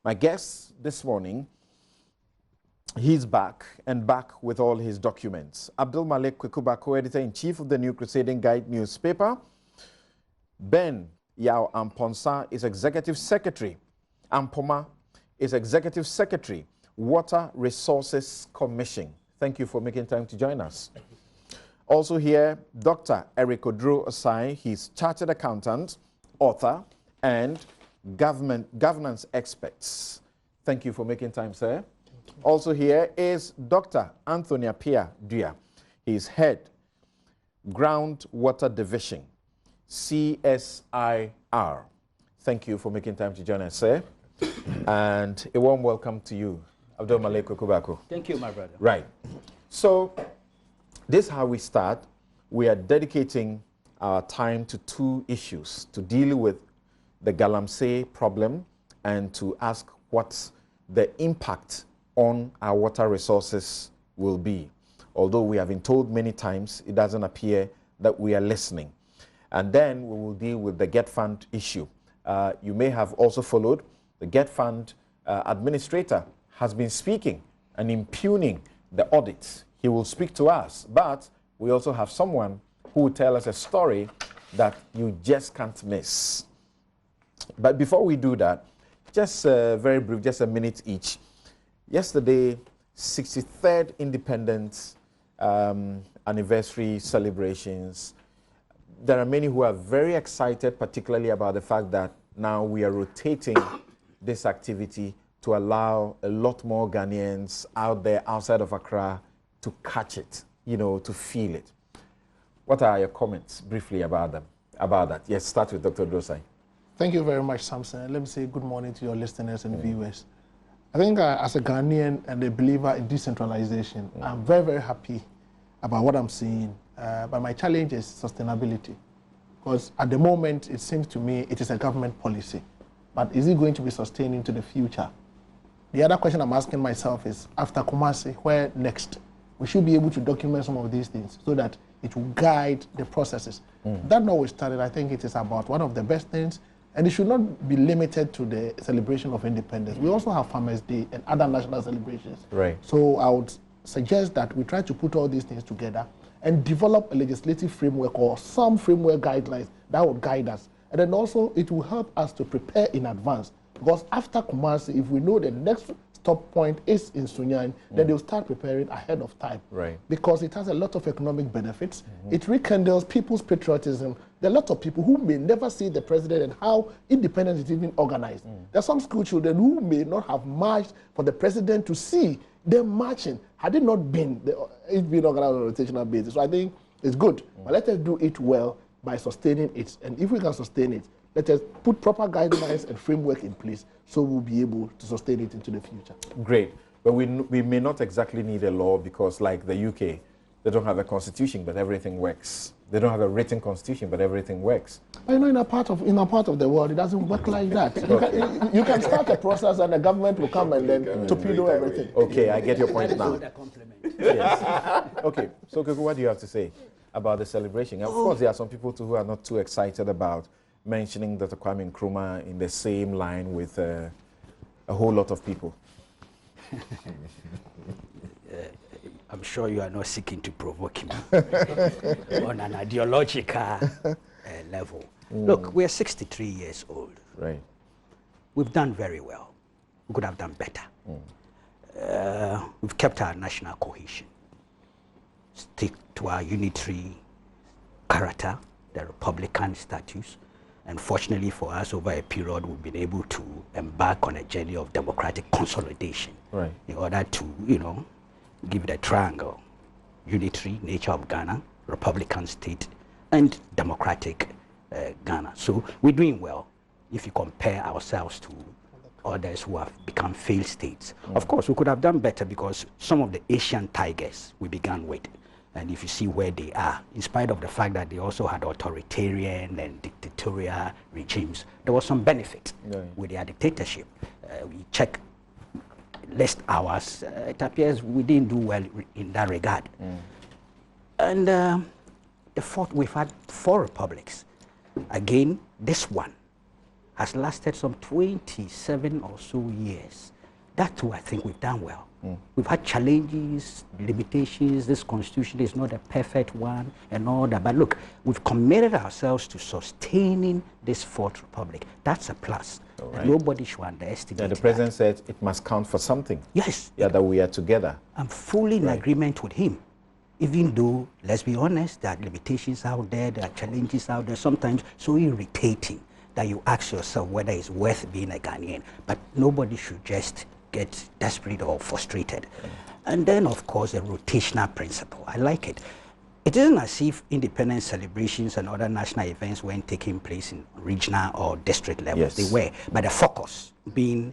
My guest this morning, he's back and back with all his documents. Abdul Malik Kwekuba, co-editor-in-chief of the New Crusading Guide newspaper. Ben Yao Amponsa is executive secretary. Ampoma is executive secretary, Water Resources Commission. Thank you for making time to join us. Also here, Dr. Eric Odro Osai. He's chartered accountant, author, and governance experts. Thank you for making time, sir. Also here is Dr. Anthony Apia Dua. He's head, Groundwater Division, CSIR. Thank you for making time to join us, sir. And a warm welcome to you, Abdul Malik Kwekuba. Thank you, my brother. Right. So, this is how we start. We are dedicating our time to two issues, to deal with the Galamsey problem and to ask what the impact on our water resources will be. Although we have been told many times, it doesn't appear that we are listening. And then we will deal with the Get Fund issue. You may have also followed, the Get Fund administrator has been speaking and impugning the audits. He will speak to us, but we also have someone who will tell us a story that you just can't miss. But before we do that, just very brief, just a minute each. Yesterday, 63rd Independence anniversary celebrations. There are many who are very excited, particularly about the fact that now we are rotating this activity to allow a lot more Ghanaians out there, outside of Accra, to catch it, you know, to feel it. What are your comments briefly about that? Yes, start with Dr. Dosai. Thank you very much, Samson. Let me say good morning to your listeners and viewers. I think as a Ghanaian and a believer in decentralization, I'm very, very happy about what I'm seeing. But my challenge is sustainability. Because at the moment, it seems to me it is a government policy. But is it going to be sustained into the future? The other question I'm asking myself is, after Kumasi, where next? We should be able to document some of these things so that it will guide the processes. That notwithstanding, I think it is about one of the best things, and it should not be limited to the celebration of independence. We also have Farmers' Day and other national celebrations. Right. So I would suggest that we try to put all these things together and develop a legislative framework or some framework guidelines that will guide us. And then also it will help us to prepare in advance. Because after Kumasi, if we know the next stop point is in Sunyani, then they'll start preparing ahead of time. Right. Because it has a lot of economic benefits. It rekindles people's patriotism. There are lots of people who may never see the president and how independence is even organized. There are some school children who may not have marched for the president to see them marching had it not been it's been organized on a rotational basis. So I think it's good. But let us do it well by sustaining it. And if we can sustain it, let us put proper guidelines and framework in place so we'll be able to sustain it into the future. Great. But we may not exactly need a law because, like the UK, they don't have a constitution, but everything works. They don't have a written constitution, but everything works. But you know, in a part of the world, it doesn't work like that. You can start a process and the government will come and then torpedo everything. Okay, I get your point now. Yes. Okay, so Koko, what do you have to say about the celebration? Of course, there are some people too who are not too excited about mentioning Dr. Kwame Nkrumah in the same line with a whole lot of people. I'm sure you are not seeking to provoke him on an ideological level. Look, we're 63 years old. Right. We've done very well. We could have done better. We've kept our national cohesion, stick to our unitary character, the Republican status. And fortunately for us, over a period, we've been able to embark on a journey of democratic consolidation, right, in order to, you know, give the triangle, unitary nature of Ghana, Republican state, and democratic Ghana. So we're doing well if you compare ourselves to others who have become failed states. Of course, we could have done better because some of the Asian tigers we began with, and if you see where they are, in spite of the fact that they also had authoritarian and dictatorial regimes, there was some benefit with their dictatorship. We check list hours, it appears we didn't do well in that regard. And we've had 4 republics. Again, this one has lasted some 27 or so years. That too, I think we've done well. We've had challenges, limitations. This constitution is not a perfect one and all that. But look, we've committed ourselves to sustaining this fourth republic. That's a plus. Right. Nobody should underestimate And the president said it must count for something. Yes. Yeah, that we are together. I'm fully in agreement with him. Even though, let's be honest, there are limitations out there, there are challenges out there, sometimes so irritating that you ask yourself whether it's worth being a Ghanaian. But nobody should just get desperate or frustrated. And then, of course, the rotational principle. I like it. It isn't as if independence celebrations and other national events weren't taking place in regional or district levels. Yes. They were. But the focus being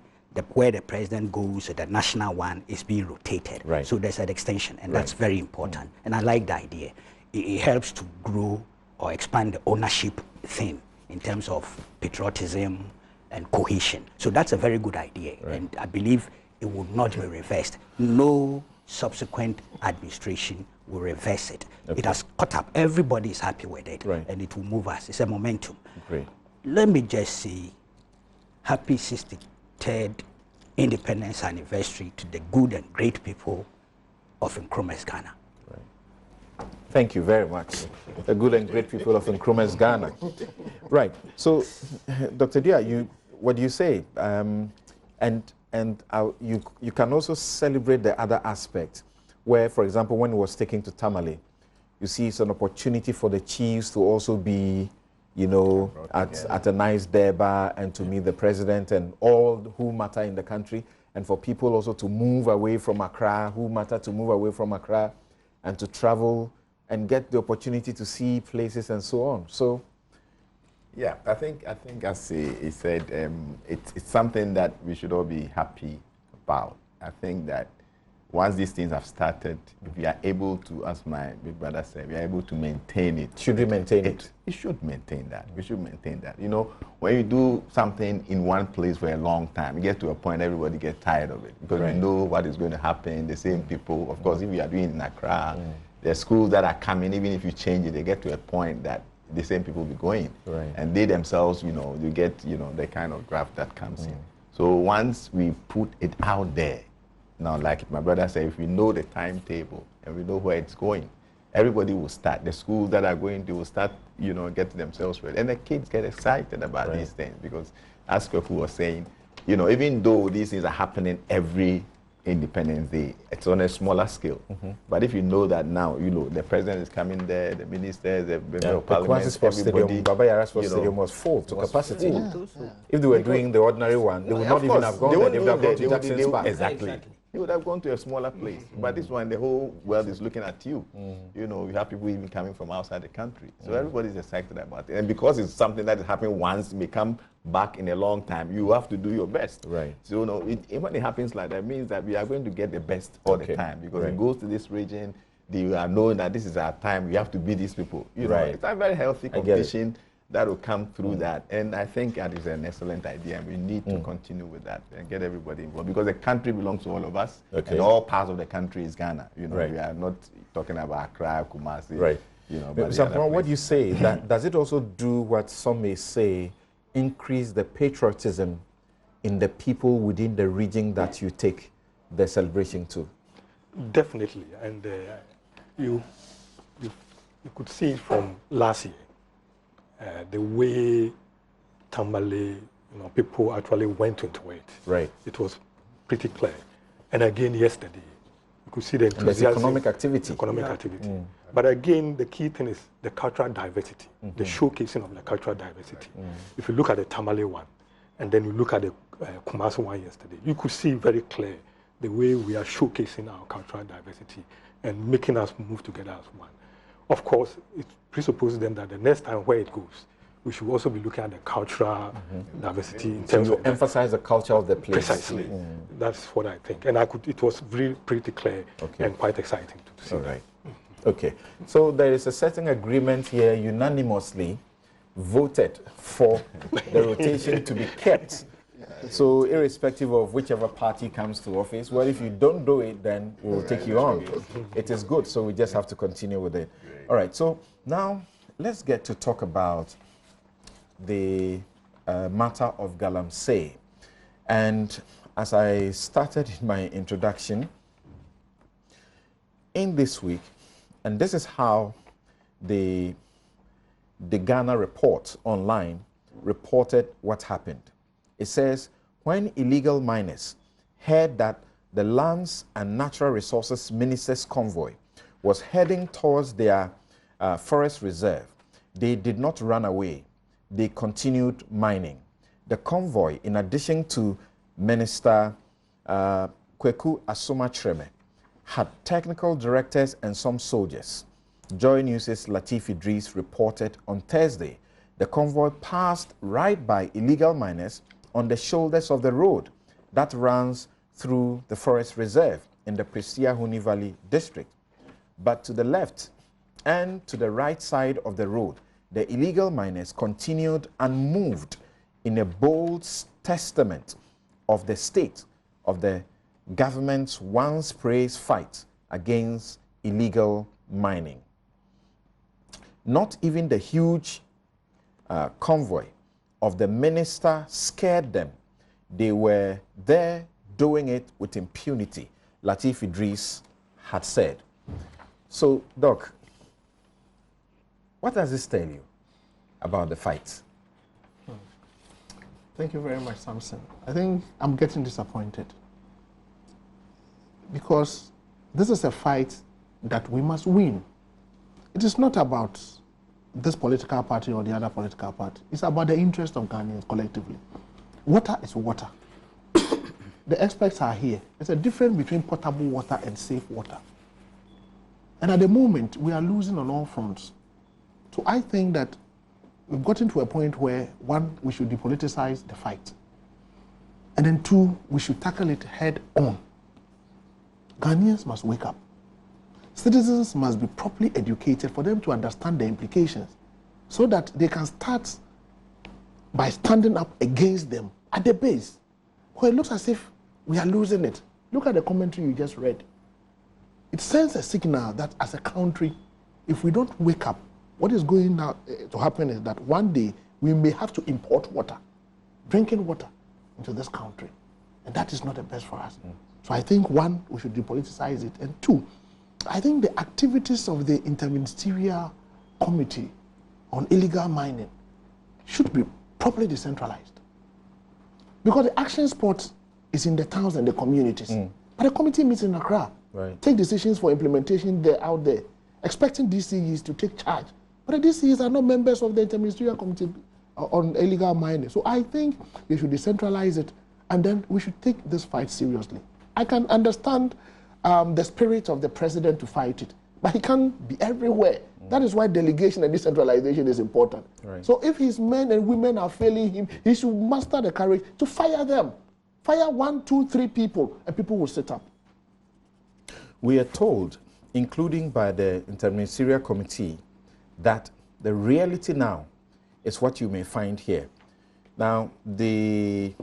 where the president goes, the national one is being rotated. Right. So there's an extension, and that's very important. And I like the idea. It helps to grow or expand the ownership thing in terms of patriotism and cohesion. So that's a very good idea. Right. And I believe it would not be reversed. No subsequent administration will reverse it. Okay. It has caught up. Everybody is happy with it. Right. And it will move us. It's a momentum. Great. Let me just say, happy 63rd independence anniversary to the good and great people of Nkrumah's Ghana. Thank you very much. The good and great people of Nkrumah's Ghana. Right. So, Dr. Dia, what do you say? You can also celebrate the other aspect, where, for example, when it was taken to Tamale, you see it's an opportunity for the chiefs to also be, you know, at a nice Durbar and to meet the president and all who matter in the country, and for people also to move away from Accra, who matter to move away from Accra, and to travel and get the opportunity to see places and so on. So, yeah, I think as he said, it's something that we should all be happy about. I think that once these things have started, if we are able to, as my big brother said, we are able to maintain it. Should we maintain it? We should maintain that. We should maintain that. You know, when you do something in one place for a long time, you get to a point everybody gets tired of it because we know what is going to happen, the same people. Of course, if we are doing it in Accra, the schools that are coming, even if you change it, they get to a point that the same people will be going. Right. And they themselves, you know, you get, you know, the kind of graph that comes in. So once we put it out there, now, like my brother said, if we know the timetable and we know where it's going, everybody will start. The schools that are going to will start, you know, getting themselves ready. And the kids get excited about these things because, as Kweku was saying, you know, even though these things are happening every Independence Day, it's on a smaller scale. But if you know that now, you know, the president is coming there, the ministers, the member of parliament, everybody, Baba Yara's stadium was full to capacity. If they were doing the ordinary one, they would not even have gone there. They would have gone to Jackson's Park. Exactly. You would have gone to a smaller place. But this one, the whole world is looking at you. You know, you have people even coming from outside the country. So everybody's excited about it. And because it's something that is happening once, it may come back in a long time, you have to do your best. Right. So, you know, when it happens like that, it means that we are going to get the best all the time. Because it goes to this region, they are knowing that this is our time, we have to beat these people. You know, it's a very healthy competition that will come through that. And I think that is an excellent idea. And we need to continue with that and get everybody involved because the country belongs to all of us. And all parts of the country is Ghana. You know, we are not talking about Accra, Kumasi. You know, Sampon, what do you say? Does it also do what some may say, increase the patriotism in the people within the region that you take the celebration to? Definitely. And you could see it from last year. The way Tamale, you know, people actually went into it. Right. It was pretty clear. And again, yesterday, you could see the enthusiasm. There's economic activity. Activity. But again, the key thing is the cultural diversity, the showcasing of the cultural diversity. If you look at the Tamale one, and then you look at the Kumasi one yesterday, you could see very clear the way we are showcasing our cultural diversity and making us move together as one. Of course, it presupposes then that the next time where it goes, we should also be looking at the cultural diversity in terms of emphasize the culture of the place. Precisely. That's what I think. And it was really pretty clear and quite exciting to see. All right. Okay. So there is a certain agreement here unanimously voted for the rotation to be kept. So irrespective of whichever party comes to office, well, if you don't do it, then we'll take you on. It is good, so we just have to continue with it. All right, so now let's get to talk about the matter of Galamsey. And as I started in my introduction, in this week, and this is how the Ghana Report online reported what happened. It says, when illegal miners heard that the Lands and Natural Resources Minister's convoy was heading towards their forest reserve, they did not run away. They continued mining. The convoy, in addition to Minister Kweku Asuma-Treme, had technical directors and some soldiers. Joy News' Latif Idris reported on Thursday the convoy passed right by illegal miners on the shoulders of the road that runs through the forest reserve in the Presiahuni Valley district. But to the left and to the right side of the road, the illegal miners continued unmoved in a bold testament of the state of the government's once praised fight against illegal mining. Not even the huge convoy of the minister scared them. They were there doing it with impunity, Latif Idris had said. So, Doc, what does this tell you about the fight? Thank you very much, Samson. I think I'm getting disappointed because this is a fight that we must win. It is not about this political party or the other political party. It's about the interest of Ghanaians collectively. Water is water. The experts are here. There's a difference between potable water and safe water. And at the moment, we are losing on all fronts. So I think that we've gotten to a point where, one, we should depoliticize the fight. And then two, we should tackle it head on. Ghanaians must wake up. Citizens must be properly educated for them to understand the implications so that they can start by standing up against them at the base. Where it looks as if we are losing it. Look at the commentary you just read. It sends a signal that as a country, if we don't wake up, what is going to happen is that one day we may have to import water, drinking water, into this country. And that is not the best for us. So I think, one, we should depoliticize it. And two, I think the activities of the Interministerial Committee on Illegal Mining should be properly decentralized. Because the action spot is in the towns and the communities. But the committee meets in Accra, take decisions for implementation there, out there, expecting DCEs to take charge. But the DCEs are not members of the Interministerial Committee on Illegal Mining. So I think they should decentralize it, and then we should take this fight seriously. I can understand the spirit of the president to fight it, but he can't be everywhere. That is why delegation and decentralization is important. So if his men and women are failing him, he should muster the courage to fire them. Fire 1, 2, 3 people, and people will sit up. We are told, including by the Interministerial Committee, that the reality now is what you may find here. Now, the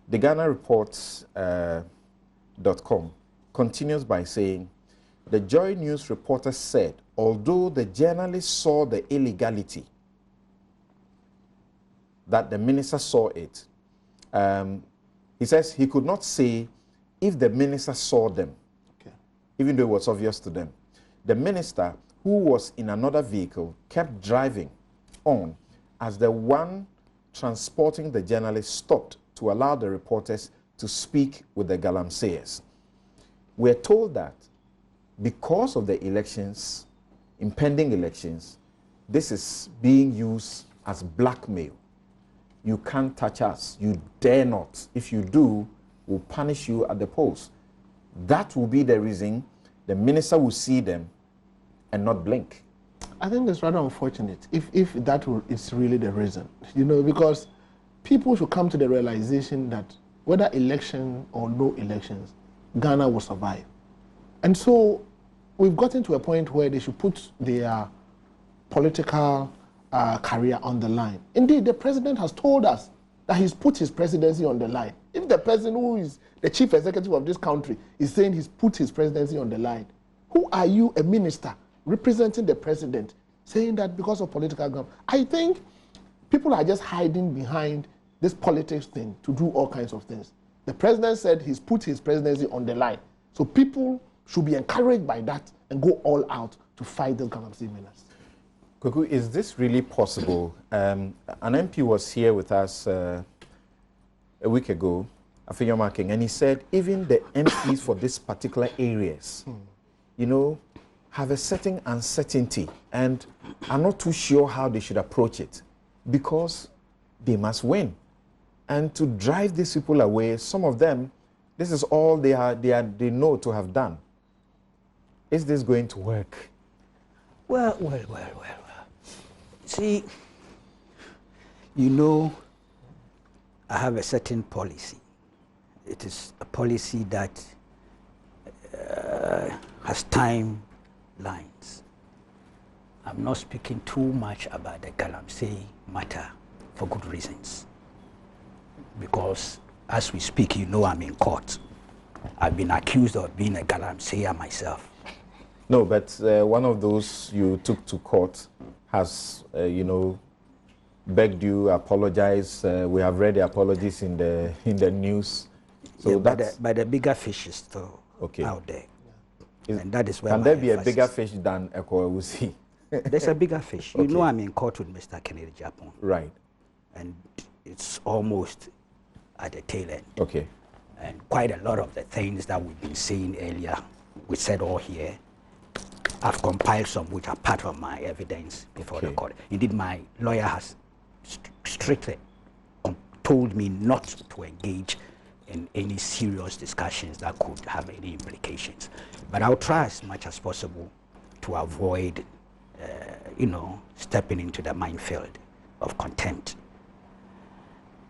Ghana Reports.com continues by saying, the Joy News reporter said, although the journalist saw the illegality, that the minister saw it, he says he could not say if the minister saw them, even though it was obvious to them. The minister, who was in another vehicle, kept driving on as the one transporting the journalist stopped to allow the reporters to speak with the Galamseyers. We're told that because of the elections, impending elections, this is being used as blackmail. You can't touch us. You dare not. If you do, we'll punish you at the polls. That will be the reason the minister will see them and not blink. I think it's rather unfortunate if that is really the reason. You know, because people should come to the realization that whether election or no elections, Ghana will survive. And so we've gotten to a point where they should put their political career on the line. Indeed, the president has told us that he's put his presidency on the line. If the president who is the chief executive of this country is saying he's put his presidency on the line, who are you, a minister, representing the president, saying that because of political ground? I think people are just hiding behind this politics thing to do all kinds of things. The president said he's put his presidency on the line. So people should be encouraged by that and go all out to fight the Galamsey menace. Kwaku, is this really possible? An MP was here with us a week ago, Afenyo Marking, and he said even the MPs for these particular areas, you know, have a certain uncertainty and are not too sure how they should approach it because they must win. And to drive these people away, some of them, this is all they know to have done. Is this going to work? Well. See, you know, I have a certain policy. It is a policy that has timelines. I'm not speaking too much about the Galamsey matter for good reasons. Because as we speak, you know I'm in court. I've been accused of being a Galamseyer myself. No, but one of those you took to court has, you know, begged you, apologized. We have read the apologies in the news. So yeah, that's... but the bigger fish is still out there. And that is where can there be a bigger fish than Ekowusi? There's a bigger fish. You know I'm in court with Mr. Kennedy Japan. Right. And it's almost at the tail end. Okay. And quite a lot of the things that we've been saying earlier, we said all here, I've compiled some which are part of my evidence before the court. Indeed, my lawyer has strictly told me not to engage in any serious discussions that could have any implications. But I'll try as much as possible to avoid, you know, stepping into the minefield of contempt.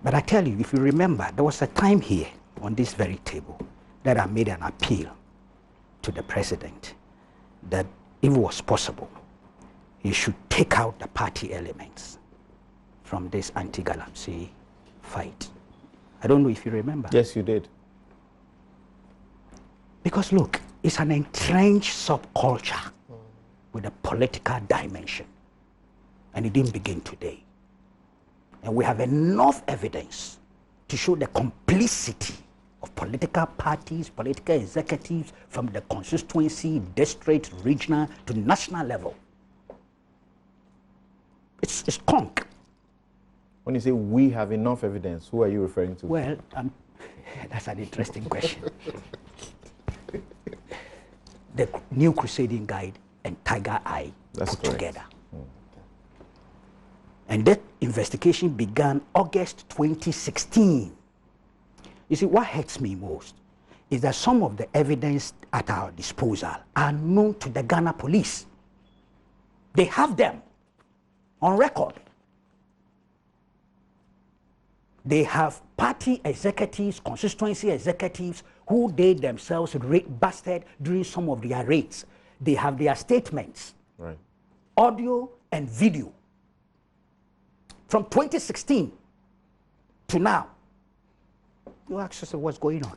But I tell you, if you remember, there was a time here on this very table that I made an appeal to the president that if it was possible, he should take out the party elements from this anti-Galamsey fight. I don't know if you remember. Yes, you did. Because look, it's an entrenched subculture with a political dimension. And it didn't begin today. And we have enough evidence to show the complicity of political parties, political executives from the constituency, district, regional to national level. It's conk. When you say we have enough evidence, who are you referring to? Well, that's an interesting question. The New Crusading Guide and Tiger Eye put together. And that investigation began August 2016. You see, what hurts me most is that some of the evidence at our disposal are known to the Ghana police. They have them on record. They have party executives, constituency executives, who they themselves busted during some of their raids. They have their statements, audio and video. From 2016 to now, you ask yourself what's going on.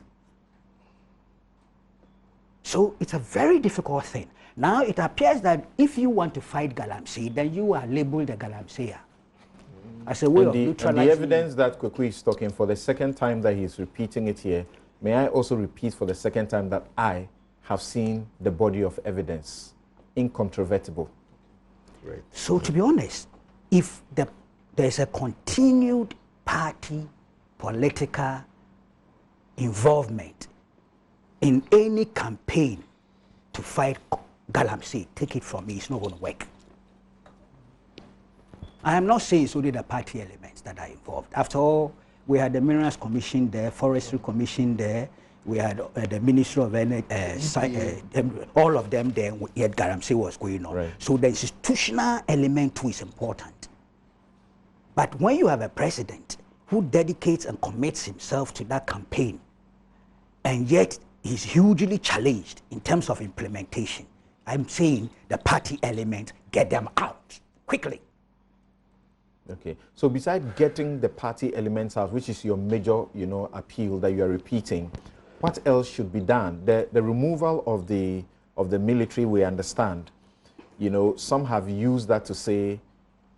So it's a very difficult thing. Now it appears that if you want to fight Galamsey, then you are labeled a Galamseyer. As a way of neutralizing. And the evidence that Kwaku is talking for the second time that he's repeating it here, may I also repeat for the second time that I have seen the body of evidence, incontrovertible. Right. So to be honest, if there's a continued party political involvement in any campaign to fight Galamsey, take it from me, it's not going to work. I am not saying it's only the party elements that are involved. After all, we had the Minerals Commission there, Forestry Commission there, we had the Ministry of Energy, all of them there, yet Galamsey was going on. Right. So the institutional element too is important. But when you have a president who dedicates and commits himself to that campaign, and yet he's hugely challenged in terms of implementation, I'm saying the party element, get them out quickly. Okay. So besides getting the party elements out, which is your major, you know, appeal that you are repeating, what else should be done? The removal of the military, we understand. You know, some have used that to say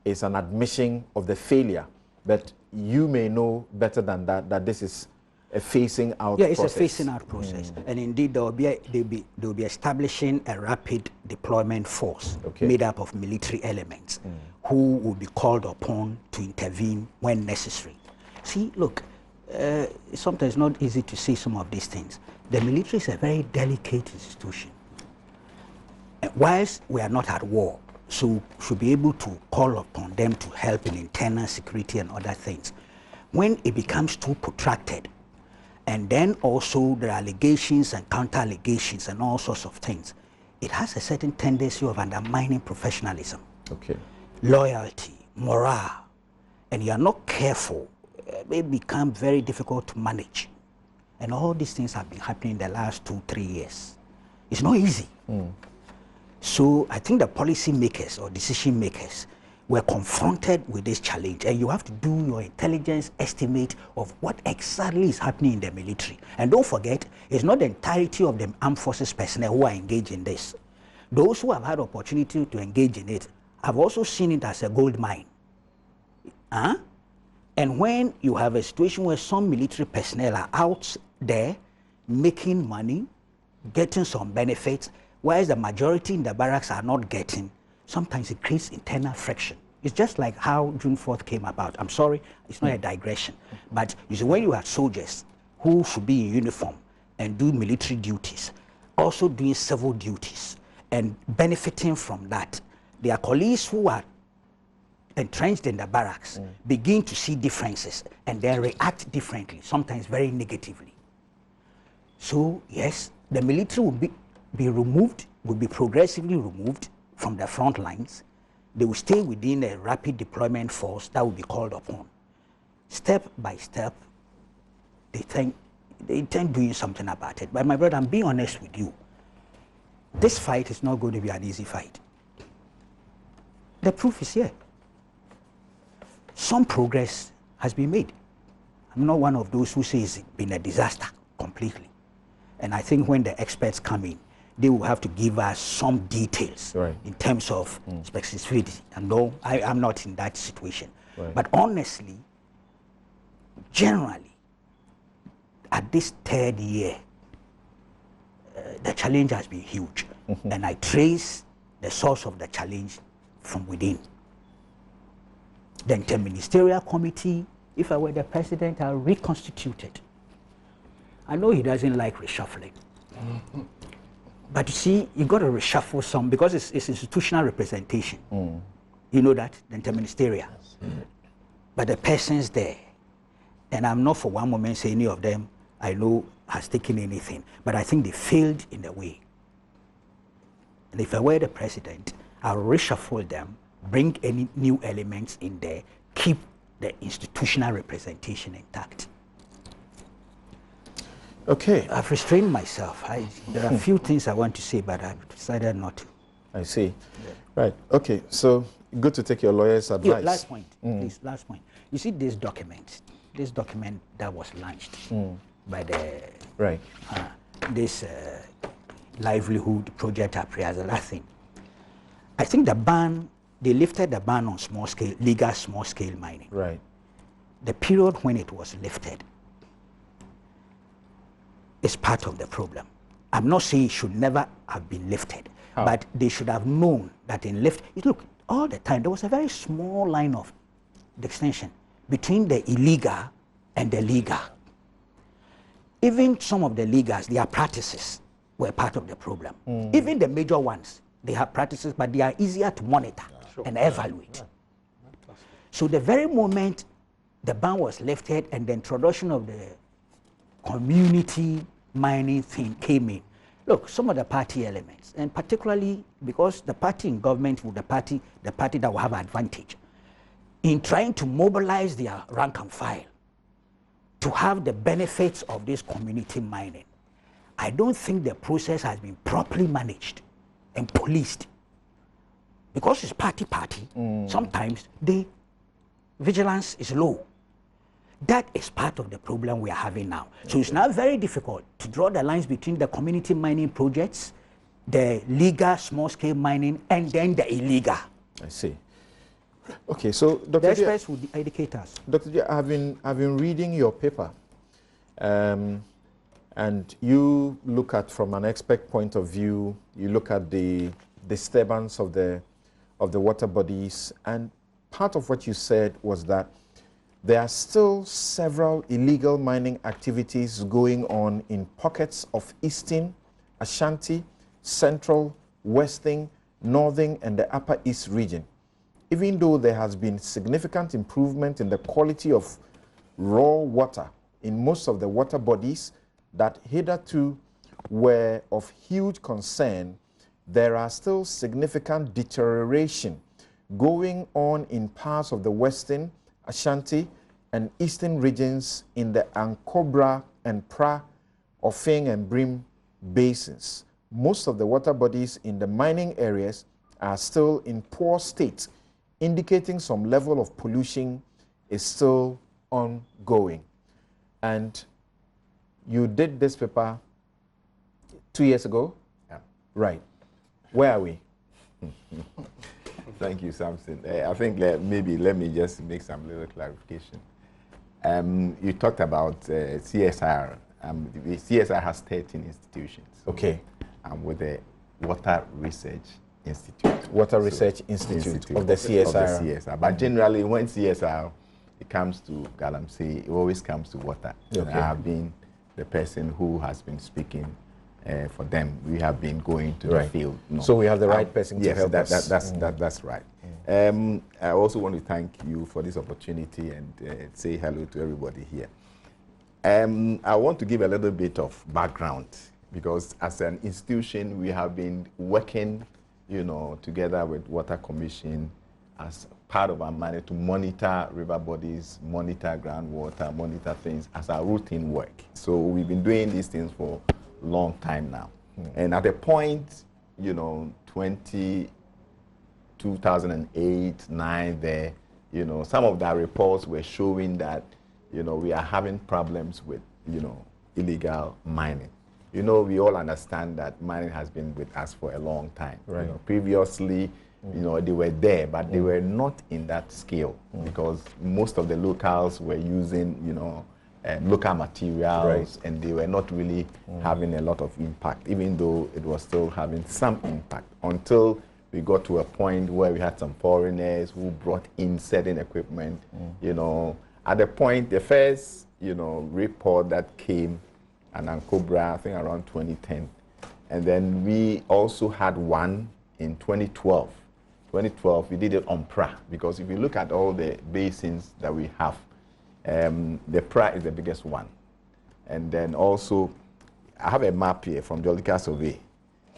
is an admission of the failure, but you may know better than that, that this is a phasing out process. Yeah, it's a phasing out process. And indeed, they'll be establishing a rapid deployment force made up of military elements who will be called upon to intervene when necessary. See, look, sometimes it's not easy to say some of these things. The military is a very delicate institution. Whilst we are not at war, so we should be able to call upon them to help in internal security and other things. When it becomes too protracted, and then also the allegations and counter-allegations and all sorts of things, it has a certain tendency of undermining professionalism, loyalty, morale, and you are not careful, it becomes very difficult to manage. And all these things have been happening in the last 2-3 years. It's not easy. So I think the policy makers or decision makers were confronted with this challenge, and you have to do your intelligence estimate of what exactly is happening in the military. And don't forget, it's not the entirety of the armed forces personnel who are engaged in this. Those who have had opportunity to engage in it have also seen it as a gold mine. And when you have a situation where some military personnel are out there making money, getting some benefits, whereas the majority in the barracks are not getting, sometimes it creates internal friction. It's just like how June 4th came about. I'm sorry, it's not a digression. But you see, when you have soldiers who should be in uniform and do military duties, also doing civil duties, and benefiting from that, their colleagues who are entrenched in the barracks begin to see differences and then react differently, sometimes very negatively. So yes, the military will be removed, will be progressively removed from the front lines. They will stay within a rapid deployment force that will be called upon. Step by step, they intend doing something about it. But my brother, I'm being honest with you. This fight is not going to be an easy fight. The proof is here. Some progress has been made. I'm not one of those who says it's been a disaster completely. And I think when the experts come in, they will have to give us some details in terms of specificity. And no, I'm not in that situation. But honestly, generally, at this 3rd year, the challenge has been huge. And I trace the source of the challenge from within. The interministerial committee, if I were the president, I'll reconstitute it. I know he doesn't like reshuffling. But you see, you got to reshuffle some because it's institutional representation. You know that, the interministerial. But the person's there. And I'm not for one moment saying any of them I know has taken anything. But I think they failed in the way. And if I were the president, I'll reshuffle them, bring any new elements in there, keep the institutional representation intact. Okay. I've restrained myself. There are a few things I want to say, but I've decided not to. I see. Right. Okay. So good to take your lawyer's advice. Yeah, last point, please. Last point. You see this document that was launched by the this livelihood project appraisal. Last thing. I think the ban, they lifted the ban on small scale, legal small scale mining. Right. The period when it was lifted is part of the problem. I'm not saying it should never have been lifted, but they should have known that in look, all the time there was a very small line of distinction between the illegal and the legal. Even some of the legals, their practices were part of the problem. Even the major ones, they have practices, but they are easier to monitor and evaluate. So the very moment the ban was lifted and the introduction of the community mining thing came in, look, some of the party elements, and particularly because the party in government will the party that will have advantage in trying to mobilize their rank and file to have the benefits of this community mining. I don't think the process has been properly managed and policed. Because it's party, sometimes the vigilance is low. That is part of the problem we are having now. So it's now very difficult to draw the lines between the community mining projects, the legal small-scale mining, and then the illegal. I see. Okay, so The Dr. experts will educate us. Dr. J, I've been reading your paper, and you look at, from an expert point of view, you look at the disturbance of the water bodies, and part of what you said was that there are still several illegal mining activities going on in pockets of Eastern, Ashanti, Central, Western, Northern, and the Upper East region. Even though there has been significant improvement in the quality of raw water in most of the water bodies that hitherto were of huge concern, there are still significant deterioration going on in parts of the Western, Ashanti, and Eastern regions in the Ankobra and Pra, Ofeng and Brim basins. Most of the water bodies in the mining areas are still in poor state, indicating some level of pollution is still ongoing. And you did this paper 2 years ago? Yeah. Right. Where are we? Thank you, Samson. I think maybe let me just make some little clarification. You talked about CSR. The CSR has 13 institutions. Okay. With the Water Research Institute. Water Research Institute of the CSR. Of the CSR. But generally, when CSR it comes to Galamsey, it always comes to water. Okay. And I have been the person who has been speaking for them. We have been going to the field. No. So we have the right person to help us. That's right. I also want to thank you for this opportunity and say hello to everybody here. I want to give a little bit of background, because as an institution, we have been working, together with Water Commission as part of our mandate to monitor river bodies, monitor groundwater, monitor things as our routine work. So we've been doing these things for a long time now. And at a point, 2008, 9 there, some of the reports were showing that, we are having problems with, illegal mining. We all understand that mining has been with us for a long time. Right. Previously, they were there, but they were not in that scale, because most of the locals were using, local materials, and they were not really having a lot of impact, even though it was still having some impact, until we got to a point where we had some foreigners who brought in certain equipment. At the point, the first, report that came, and Ankobra, I think around 2010. And then we also had one in 2012. 2012, we did it on Pra, because if you look at all the basins that we have, the Pra is the biggest one. And then also, I have a map here from Geological Survey.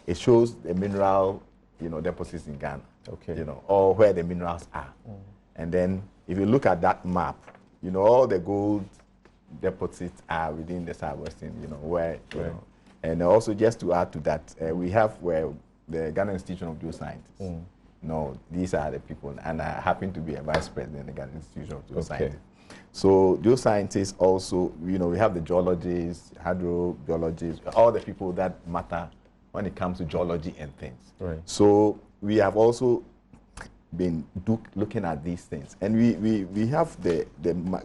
It shows the mineral, deposits in Ghana, okay. Or where the minerals are. And then if you look at that map, all the gold deposits are within the southwestern, where, And also, just to add to that, we have where the Ghana Institution of Geosciences. These are the people, and I happen to be a vice president of the Ghana Institution of Geosciences. Okay. So geoscientists also, we have the geologists, hydrogeologists, all the people that matter when it comes to geology and things. Right. So we have also been looking at these things, and we have the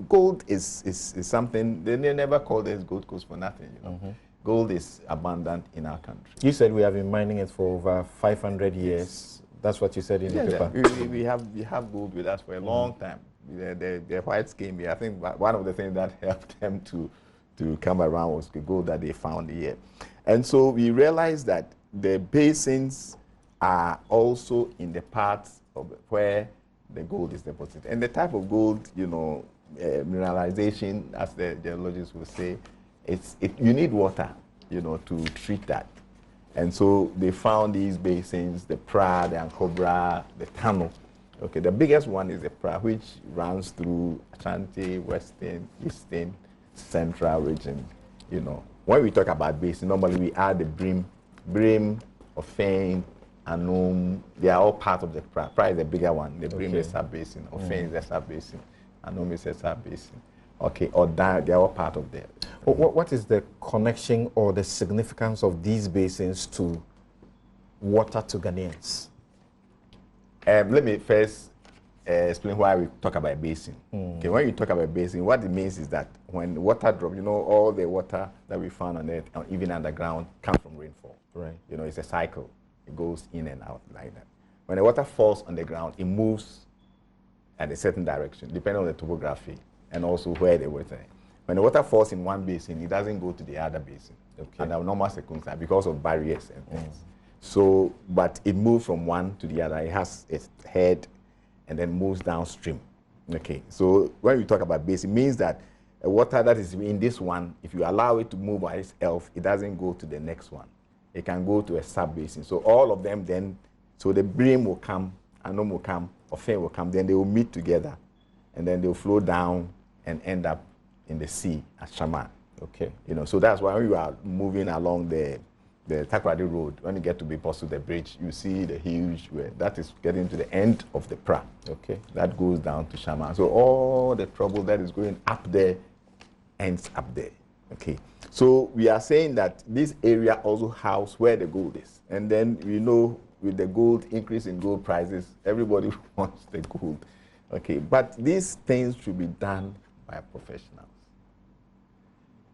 gold is something they never called it Gold Coast for nothing. Gold is abundant in our country. You said we have been mining it for over 500 years. Yes. That's what you said in the paper. We have gold with us for a long time. The whites came here. I think one of the things that helped them to come around was the gold that they found here. And so we realized that the basins are also in the parts of where the gold is deposited. And the type of gold, mineralization, as the geologists will say, you need water, to treat that. And so they found these basins, the Pra, the Ankobra, the Tano. Okay, the biggest one is the Pra, which runs through Ashanti, Western, Eastern, Central region. When we talk about basin, normally we add the Brim, Ofeng, Anum, they are all part of the Pra. Pra is the bigger one. The Brim is a sub-basin. Ofeng is a sub-basin. Anum is a sub-basin. Okay, or that, they are all part of that. What is the connection or the significance of these basins to water to Ghanaians? Let me first explain why we talk about a basin. Okay, when you talk about a basin, what it means is that when water drops, you know, all the water that we found on earth, even underground, comes from rainfall. Right. You know, it's a cycle. It goes in and out like that. When the water falls on the ground, it moves at a certain direction, depending on the topography and also where the water is. When the water falls in one basin, it doesn't go to the other basin. Okay. Under normal circumstances because of barriers and things. So, but it moves from one to the other. It has its head and then moves downstream. Okay. So when we talk about basin, it means that water that is in this one, if you allow it to move by itself, it doesn't go to the next one. It can go to a sub-basin. So all of them then, so the brim will come, Anom will come, Ofen will come, then they will meet together, and then they'll flow down and end up in the sea at Shaman. Okay. You know, so that's why when you are moving along the Takoradi Road, when you get to Biposu, the bridge, you see the huge, that is getting to the end of the Pra. Okay. That goes down to Shaman. So all the trouble that is going up there ends up there. Okay. So we are saying that this area also houses where the gold is. And then we know with the gold increase in gold prices, everybody wants the gold. Okay. But these things should be done by professionals.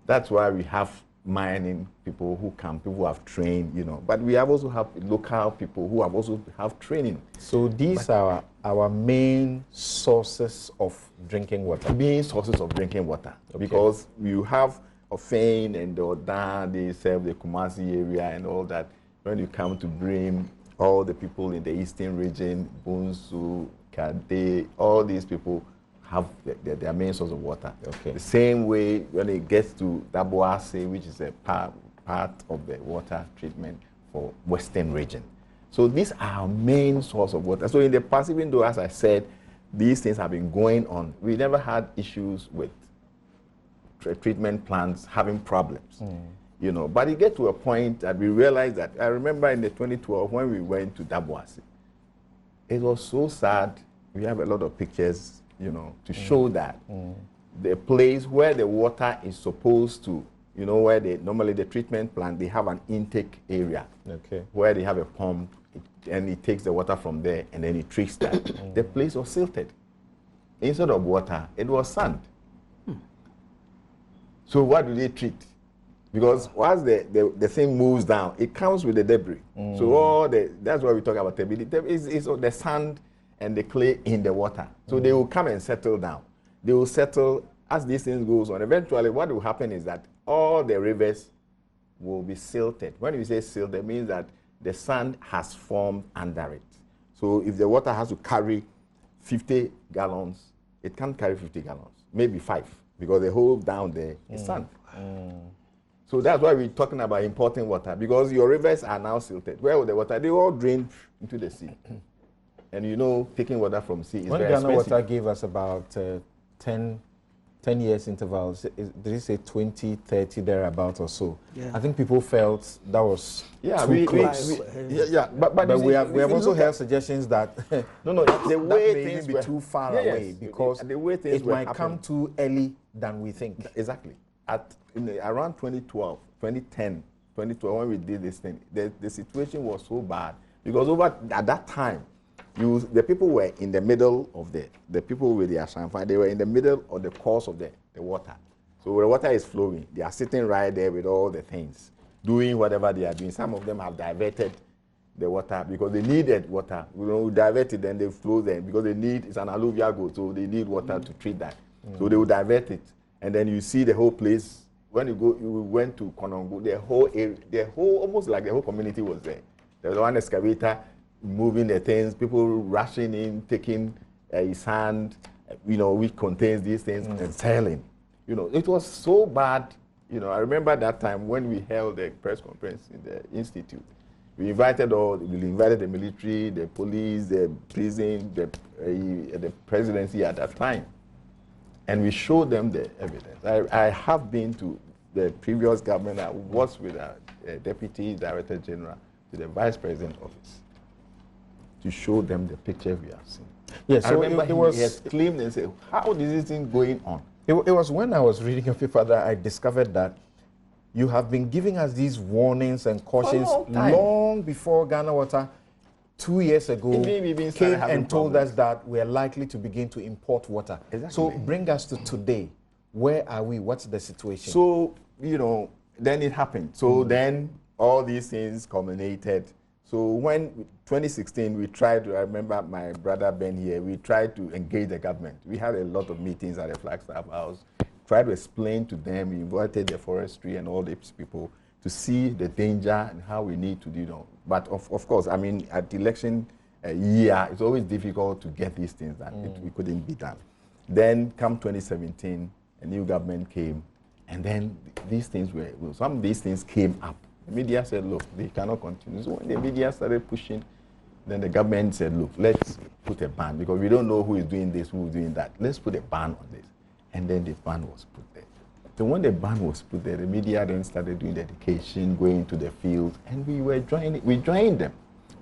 That's why we have mining people who come, people who have trained, you know. But we have also have local people who have also have training. So these are our main sources of drinking water. Main sources of drinking water. Okay. Because you have Ofen and the Odan, they serve the Kumasi area and all that. When you come to Brim, all the people in the eastern region, Bunsu, Kade, all these people have their main source of water. Okay. The same way when it gets to Daboase, which is a part of the water treatment for western region. So these are our main source of water. So in the past, even though, as I said, these things have been going on, we never had issues with treatment plants having problems. You know, but it gets to a point that we realized that, I remember in the 2012 when we went to Daboase, it was so sad. We have a lot of pictures, you know, to show that the place where the water is supposed to, you know, where normally the treatment plant, they have an intake area, okay, where they have a pump, and it takes the water from there, and then it treats that. The place was silted. Instead of water, it was sand. So what do they treat? Because once the thing moves down, it comes with the debris. So that's why we talk about stability. It's the sand and the clay in the water. So they will come and settle down. They will settle as these things goes on. Eventually, what will happen is that all the rivers will be silted. When you say silted, it means that the sand has formed under it. So if the water has to carry 50 gallons, it can't carry 50 gallons, maybe 5, because the whole down there is sand. So that's why we're talking about importing water, because your rivers are now silted. Where will the water? They all drain into the sea. And you know, taking water from sea is very expensive. When Ghana Water gave us about 10 years intervals, did you say 20, 30, thereabout or so? Yeah. I think people felt that was too close. But we have also heard suggestions that the way things may be too far away, because the way things it might come too early than we think. Exactly. Around 2012, 2010, 2012, when we did this thing, the situation was so bad, because at that time, the people were in the middle of the people with the Ashanfa, they were in the middle of the course of the water. So the water is flowing. They are sitting right there with all the things, doing whatever they are doing. Some of them have diverted the water because they needed water. We divert it, then they flow there because it's an alluvial go, so they need water to treat that. So they will divert it. And then you see the whole place. When you went to Konongo, the whole area, almost like the whole community was there. There was one excavator moving the things, people rushing in, taking sand, which contains these things and selling. It was so bad. I remember that time when we held a press conference in the institute. We invited the military, the police, the prison, the presidency at that time. And we showed them the evidence. I have been to the previous government. I was with a deputy director general to the vice president office to show them the picture we have seen. Yes, I remember he exclaimed and said, "How is this thing going on?" It was when I was reading a paper that I discovered that you have been giving us these warnings and cautions long before Ghana Water 2 years ago We've came having and told problems. us that we are likely to begin to import water. Exactly. So bring us to today. Where are we? What's the situation? So, you know, then it happened. So then all these things culminated. So when 2016, we tried to, I remember my brother Ben here, we tried to engage the government. We had a lot of meetings at the Flagstaff House, tried to explain to them, we invited the forestry and all these people to see the danger and how we need to do it. But of course, I mean, at the election year, it's always difficult to get these things done. We couldn't be done. Then come 2017, a new government came, and then these things were, well, some of these things came up. The media said, look, they cannot continue. So when the media started pushing, then the government said, look, let's put a ban, because we don't know who is doing this, who is doing that. Let's put a ban on this. And then the ban was put there. So when the ban was put there, the media then started doing the education, going to the field, and we joined them.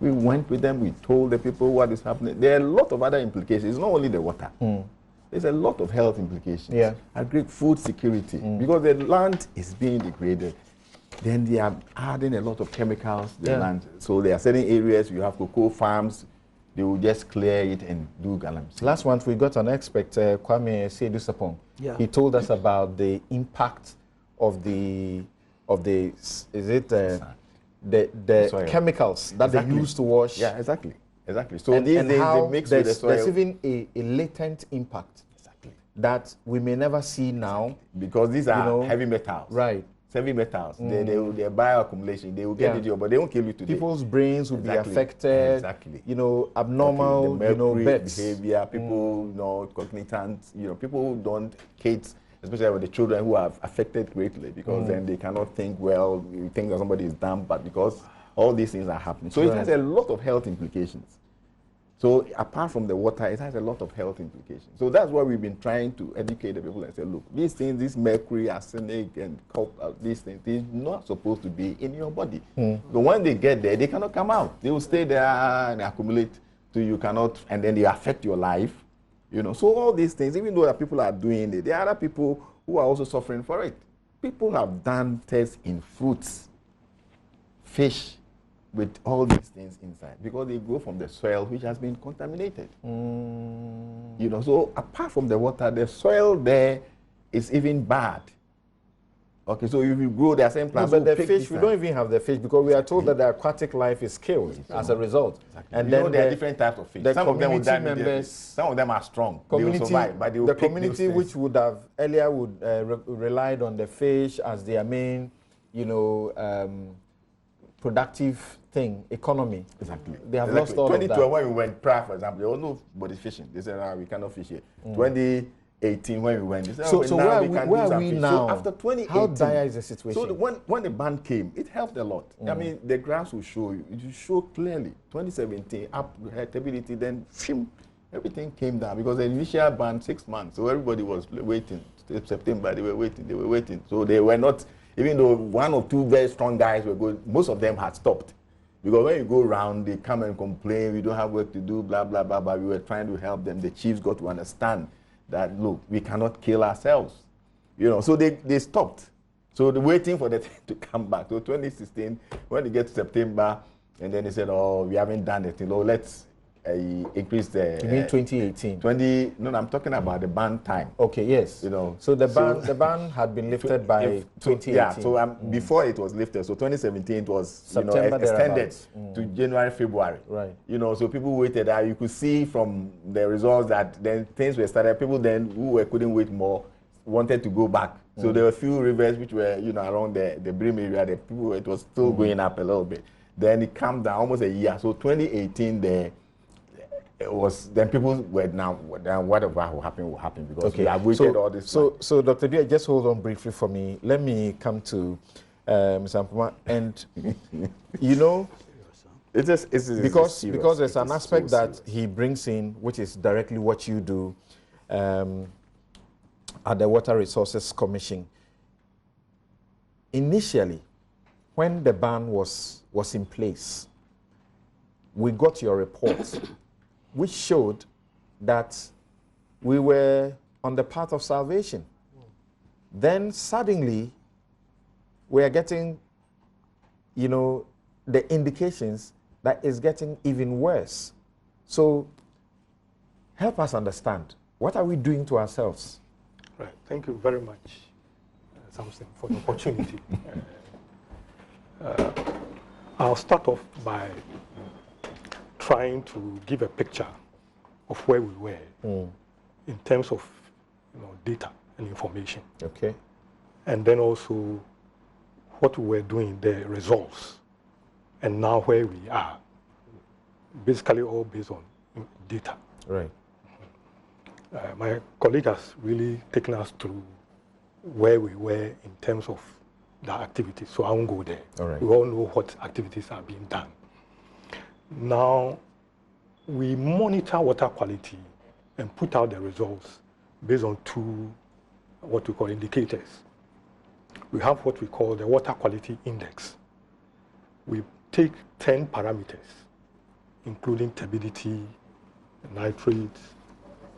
We went with them, we told the people what is happening. There are a lot of other implications. It's not only the water. There's a lot of health implications. Yeah. Agri food security, because the land is being degraded. Then they are adding a lot of chemicals to the land. So there are certain areas, you have cocoa farms, they will just clear it and do galamsey. Last month, we got an expert, Kwame Seydusapong. Yeah. He told us about the impact of the Soil. chemicals that they use to wash. Yeah, exactly. So And, these and days how they mix with the there's soil. even a latent impact that we may never see now. Because these are you know, heavy metals. Right. Heavy metals. They're bioaccumulation. They will get Yeah. it, but they won't kill you today. People's brains will Exactly. be affected. Exactly. You know, abnormal, The mercury bets. behavior, people, cognizant, people who don't, kids, especially with the children who are affected greatly, because then they cannot think well, you think that somebody is dumb, but because all these things are happening. So it has a lot of health implications. So apart from the water, it has a lot of health implications. So that's why we've been trying to educate the people and say, look, these things, this mercury, arsenic, and copper, these things, they're not supposed to be in your body. But when they get there, they cannot come out. They will stay there and accumulate till you cannot, and then they affect your life. So all these things, even though that people are doing it, there are other people who are also suffering for it. People have done tests in fruits, fish, with all these things inside, because they grow from the soil which has been contaminated. So apart from the water, the soil there is even bad. Okay, so if you grow the same plants, but the fish, we don't even have the fish, because we are told that the aquatic life is killed as a result. Exactly. And then there are different types of fish. The Some of them will die community immediately. members, some of them are strong. They will survive, but they will the pick those community things. which would have earlier relied on the fish as their main, productive thing, economy. Exactly. They have lost all of that. 2012, when we went prior, for example, there was nobody fishing. They said, we cannot fish here. 2018, when we went, they said, So where are now we now? So after 2018, how dire is the situation? So when the ban came, it helped a lot. I mean, the graphs will show you. It will show clearly. 2017, up heritability, then everything came down, because the initial ban 6 months, so everybody was waiting. September, they were waiting. So they were not, even though one or two very strong guys were going, most of them had stopped. Because when you go around, they come and complain, we don't have work to do, blah, blah, blah, blah. We were trying to help them. The chiefs got to understand that, look, we cannot kill ourselves. So they stopped. So they're waiting for the thing to come back. So 2016, when they get to September, and then they said, we haven't done it. Let's increase the... You mean 2018? No, I'm talking about the ban time. Okay, yes. So the ban had been lifted by 2018. Yeah, so before it was lifted, so 2017 it was September extended to January, February. Right. So people waited. You could see from the results that then things were started. People then who couldn't wait more wanted to go back. So there were a few rivers which were around the Brim area. The people, it was still going up a little bit. Then it calmed down almost a year. So 2018 then people were now whatever will happen, because we have waited all this time. So Dr. Bia, just hold on briefly for me. Let me come to Mr. Ampoma, and because there's an aspect that he brings in, which is directly what you do at the Water Resources Commission. Initially, when the ban was in place, we got your report, which showed that we were on the path of salvation. Then suddenly, we are getting, the indications that that is getting even worse. So help us understand, what are we doing to ourselves? Right. Thank you very much, Samson, for the opportunity. I'll start off by trying to give a picture of where we were in terms of data and information. Okay. And then also what we were doing, the results, and now where we are. Basically all based on data. Right. My colleague has really taken us through where we were in terms of the activities, so I won't go there. All right. We all know what activities are being done. Now, we monitor water quality and put out the results based on two, what we call indicators. We have what we call the water quality index. We take 10 parameters, including turbidity, nitrates,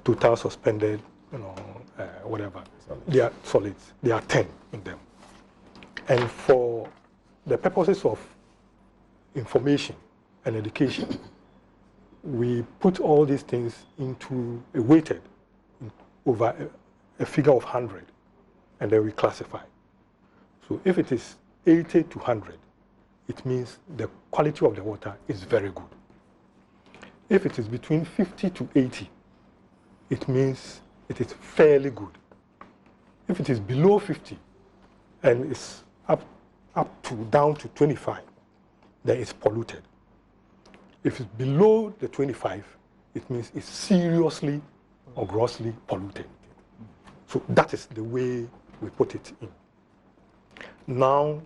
total suspended, whatever. They are solids. There are 10 in them. And for the purposes of information and education, we put all these things into a weighted over a figure of 100, and then we classify. So if it is 80 to 100, it means the quality of the water is very good. If it is between 50 to 80, it means it is fairly good. If it is below 50 and it's up to down to 25, then it's polluted. If it's below the 25, it means it's seriously or grossly polluted. So that is the way we put it in. Now,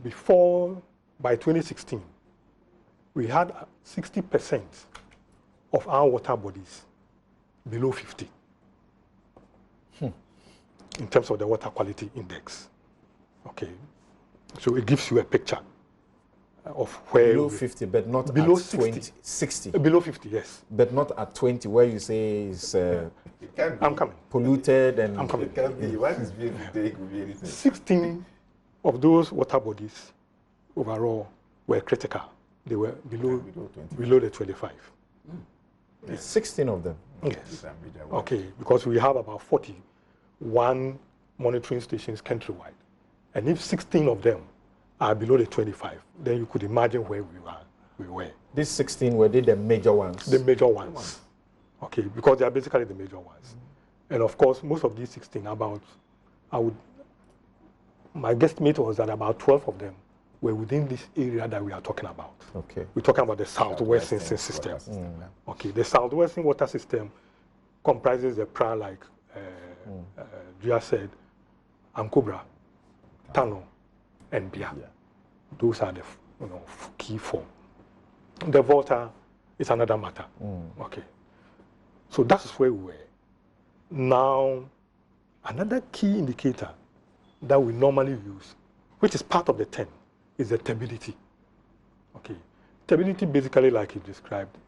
by 2016, we had 60% of our water bodies below 50 in terms of the water quality index. Okay, so it gives you a picture of where below 50, but not below at 60. 20, 60. Below 50, yes. But not at 20, where you say it's I'm coming. polluted and... I'm coming. It can be. What is being today could be anything. 16 of those water bodies overall were critical. They were below the 25. Yes. 16 of them. Yes. Okay, because we have about 41 monitoring stations countrywide. And if 16 of them are below the 25, then you could imagine where we were. These 16, were they the major ones? The major ones. Okay, because they are basically the major ones. And of course, most of these 16, my guesstimate was that about 12 of them were within this area that we are talking about. Okay. We're talking about the southwestern system. Okay, the southwestern water system comprises the prior, like Dria said, Ankobra, Tano, and Bia. Yeah. Those are the key four. The Volta is another matter. Okay, so that is where we were. Now, another key indicator that we normally use, which is part of the 10, is the turbidity. Okay, turbidity basically, like you described,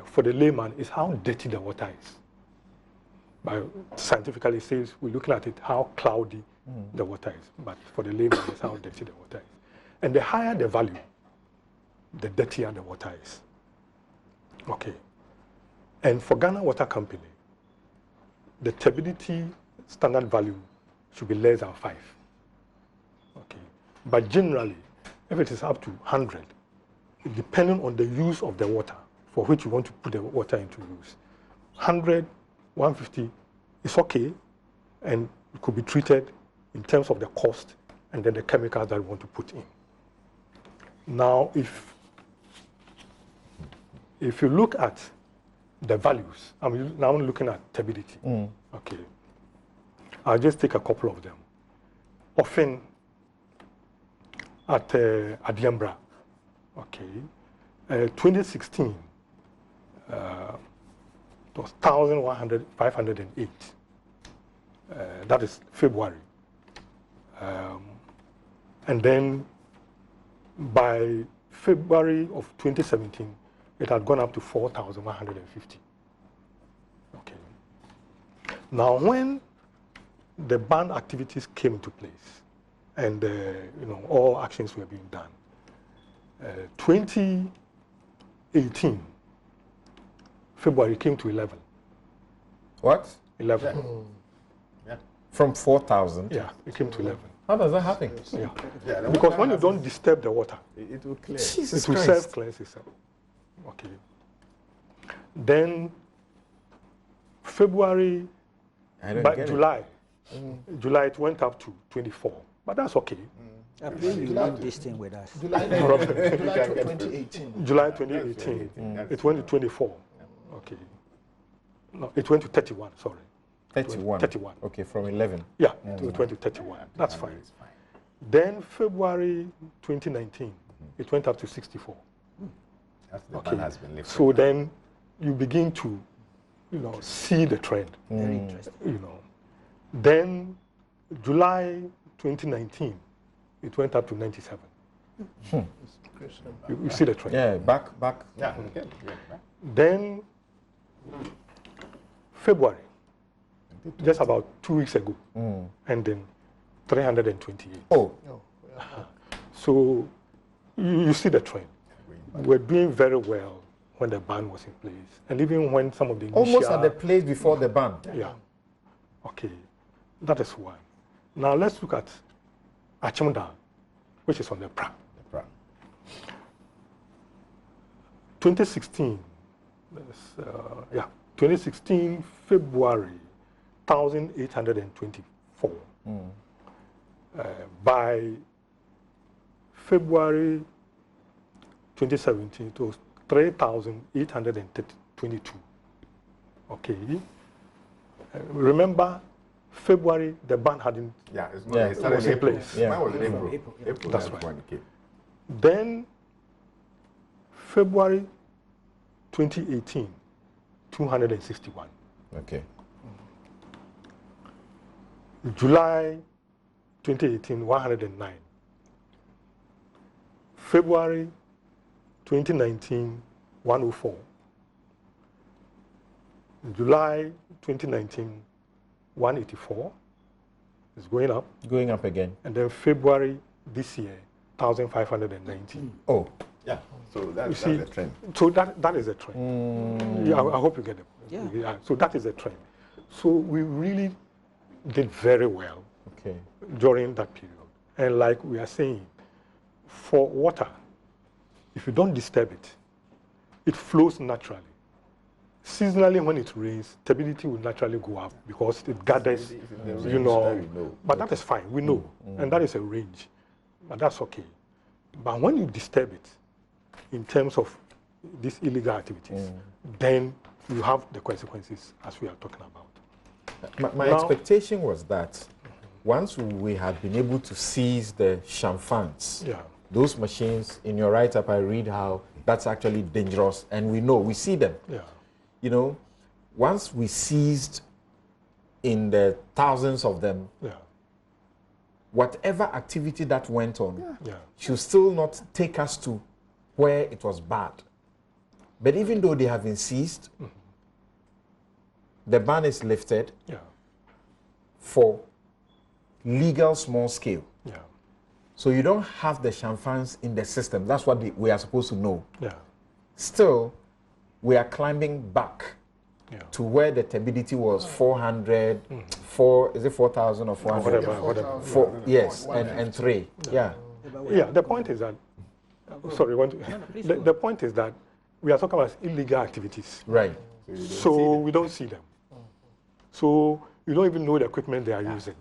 for the layman, is how dirty the water is. But scientifically, it says we're looking at it how cloudy the water is. But for the layman, it's how dirty the water is. And the higher the value, the dirtier the water is. Okay. And for Ghana Water Company, the turbidity standard value should be less than 5. Okay. But generally, if it is up to 100, depending on the use of the water for which you want to put the water into use, 100, 150 is okay, and it could be treated in terms of the cost and then the chemicals that you want to put in. Now, if you look at the values, now I'm looking at turbidity. Okay, I'll just take a couple of them. Often at Adiambra, okay, 2016, it was 508. That is February. And then by February of 2017, it had gone up to 4,150. Okay. Now, when the ban activities came into place, and all actions were being done, 20 2018, February came to 11. What? 11. Yeah. From 4,000? Yeah, it came to 11. How does that happen? Yeah. Yeah, the Because water when you has- don't disturb the water, it will clear. Jesus it will Christ. self-cleanse itself. Okay. Then February, I don't by get July, July it went up to 24. But that's okay. I believe you learned this thing with us. July 2018. July 2018, it went to 24. Okay. No, it went to 31, sorry. 31. 31. Okay, from 11. Yeah, it went to 31. That's fine. Then February 2019, it went up to 64. That's the Okay. ban has been lifted. So then you begin to, see the trend. Very interesting. Then July 2019, it went up to 97. You see the trend. Yeah, back. Yeah, good. Then February, just about 2 weeks ago, and then 328. Oh, So you see the trend. We're doing very well when the ban was in place, and even when some of the almost initial, at the place before the ban. yeah. Okay, that is one. Now let's look at Achimda, which is on the pra. 2016, 2016 February, 1,824. By February 2017, it was 3,822. Okay. Remember, February, the ban hadn't. Yeah, it's Yeah, it started it was in April. place. Yeah. Mine was in April. April. That's was right. when it came. Then, February 2018, 261. Okay. July 2018, 109. February 2019, 104. July 2019, 184. It's going up. Going up again. And then February this year, 1,590. Oh, Yeah, so that's see, the trend. So that is a trend. Yeah, I hope you get it. Yeah. So that is a trend. So we really did very well okay. during that period. And like we are saying, for water, if you don't disturb it, it flows naturally. Seasonally, when it rains, turbidity will naturally go up because it gathers, But that is fine, we know. And that is a range. But that's okay. But when you disturb it, in terms of these illegal activities, then you have the consequences as we are talking about. My Now- expectation was that once we had been able to seize the chamfans, Yeah. those machines, in your write-up, I read how that's actually dangerous, and we see them. Yeah. Once we seized in the thousands of them, Yeah. whatever activity that went on Yeah. should still not take us to where it was bad. But even though they have been seized, the ban is lifted Yeah. for legal small scale. Yeah. So you don't have the chamfans in the system. That's what we are supposed to know. Yeah. Still, we are climbing back Yeah. to where the turbidity was 400, is it 4,000 or 400? Whatever. Yes, and 3. Yeah. Yeah, the point is that, sorry, the point is that we are talking about illegal activities. Right. So we don't see them. So you don't even know the equipment they are using.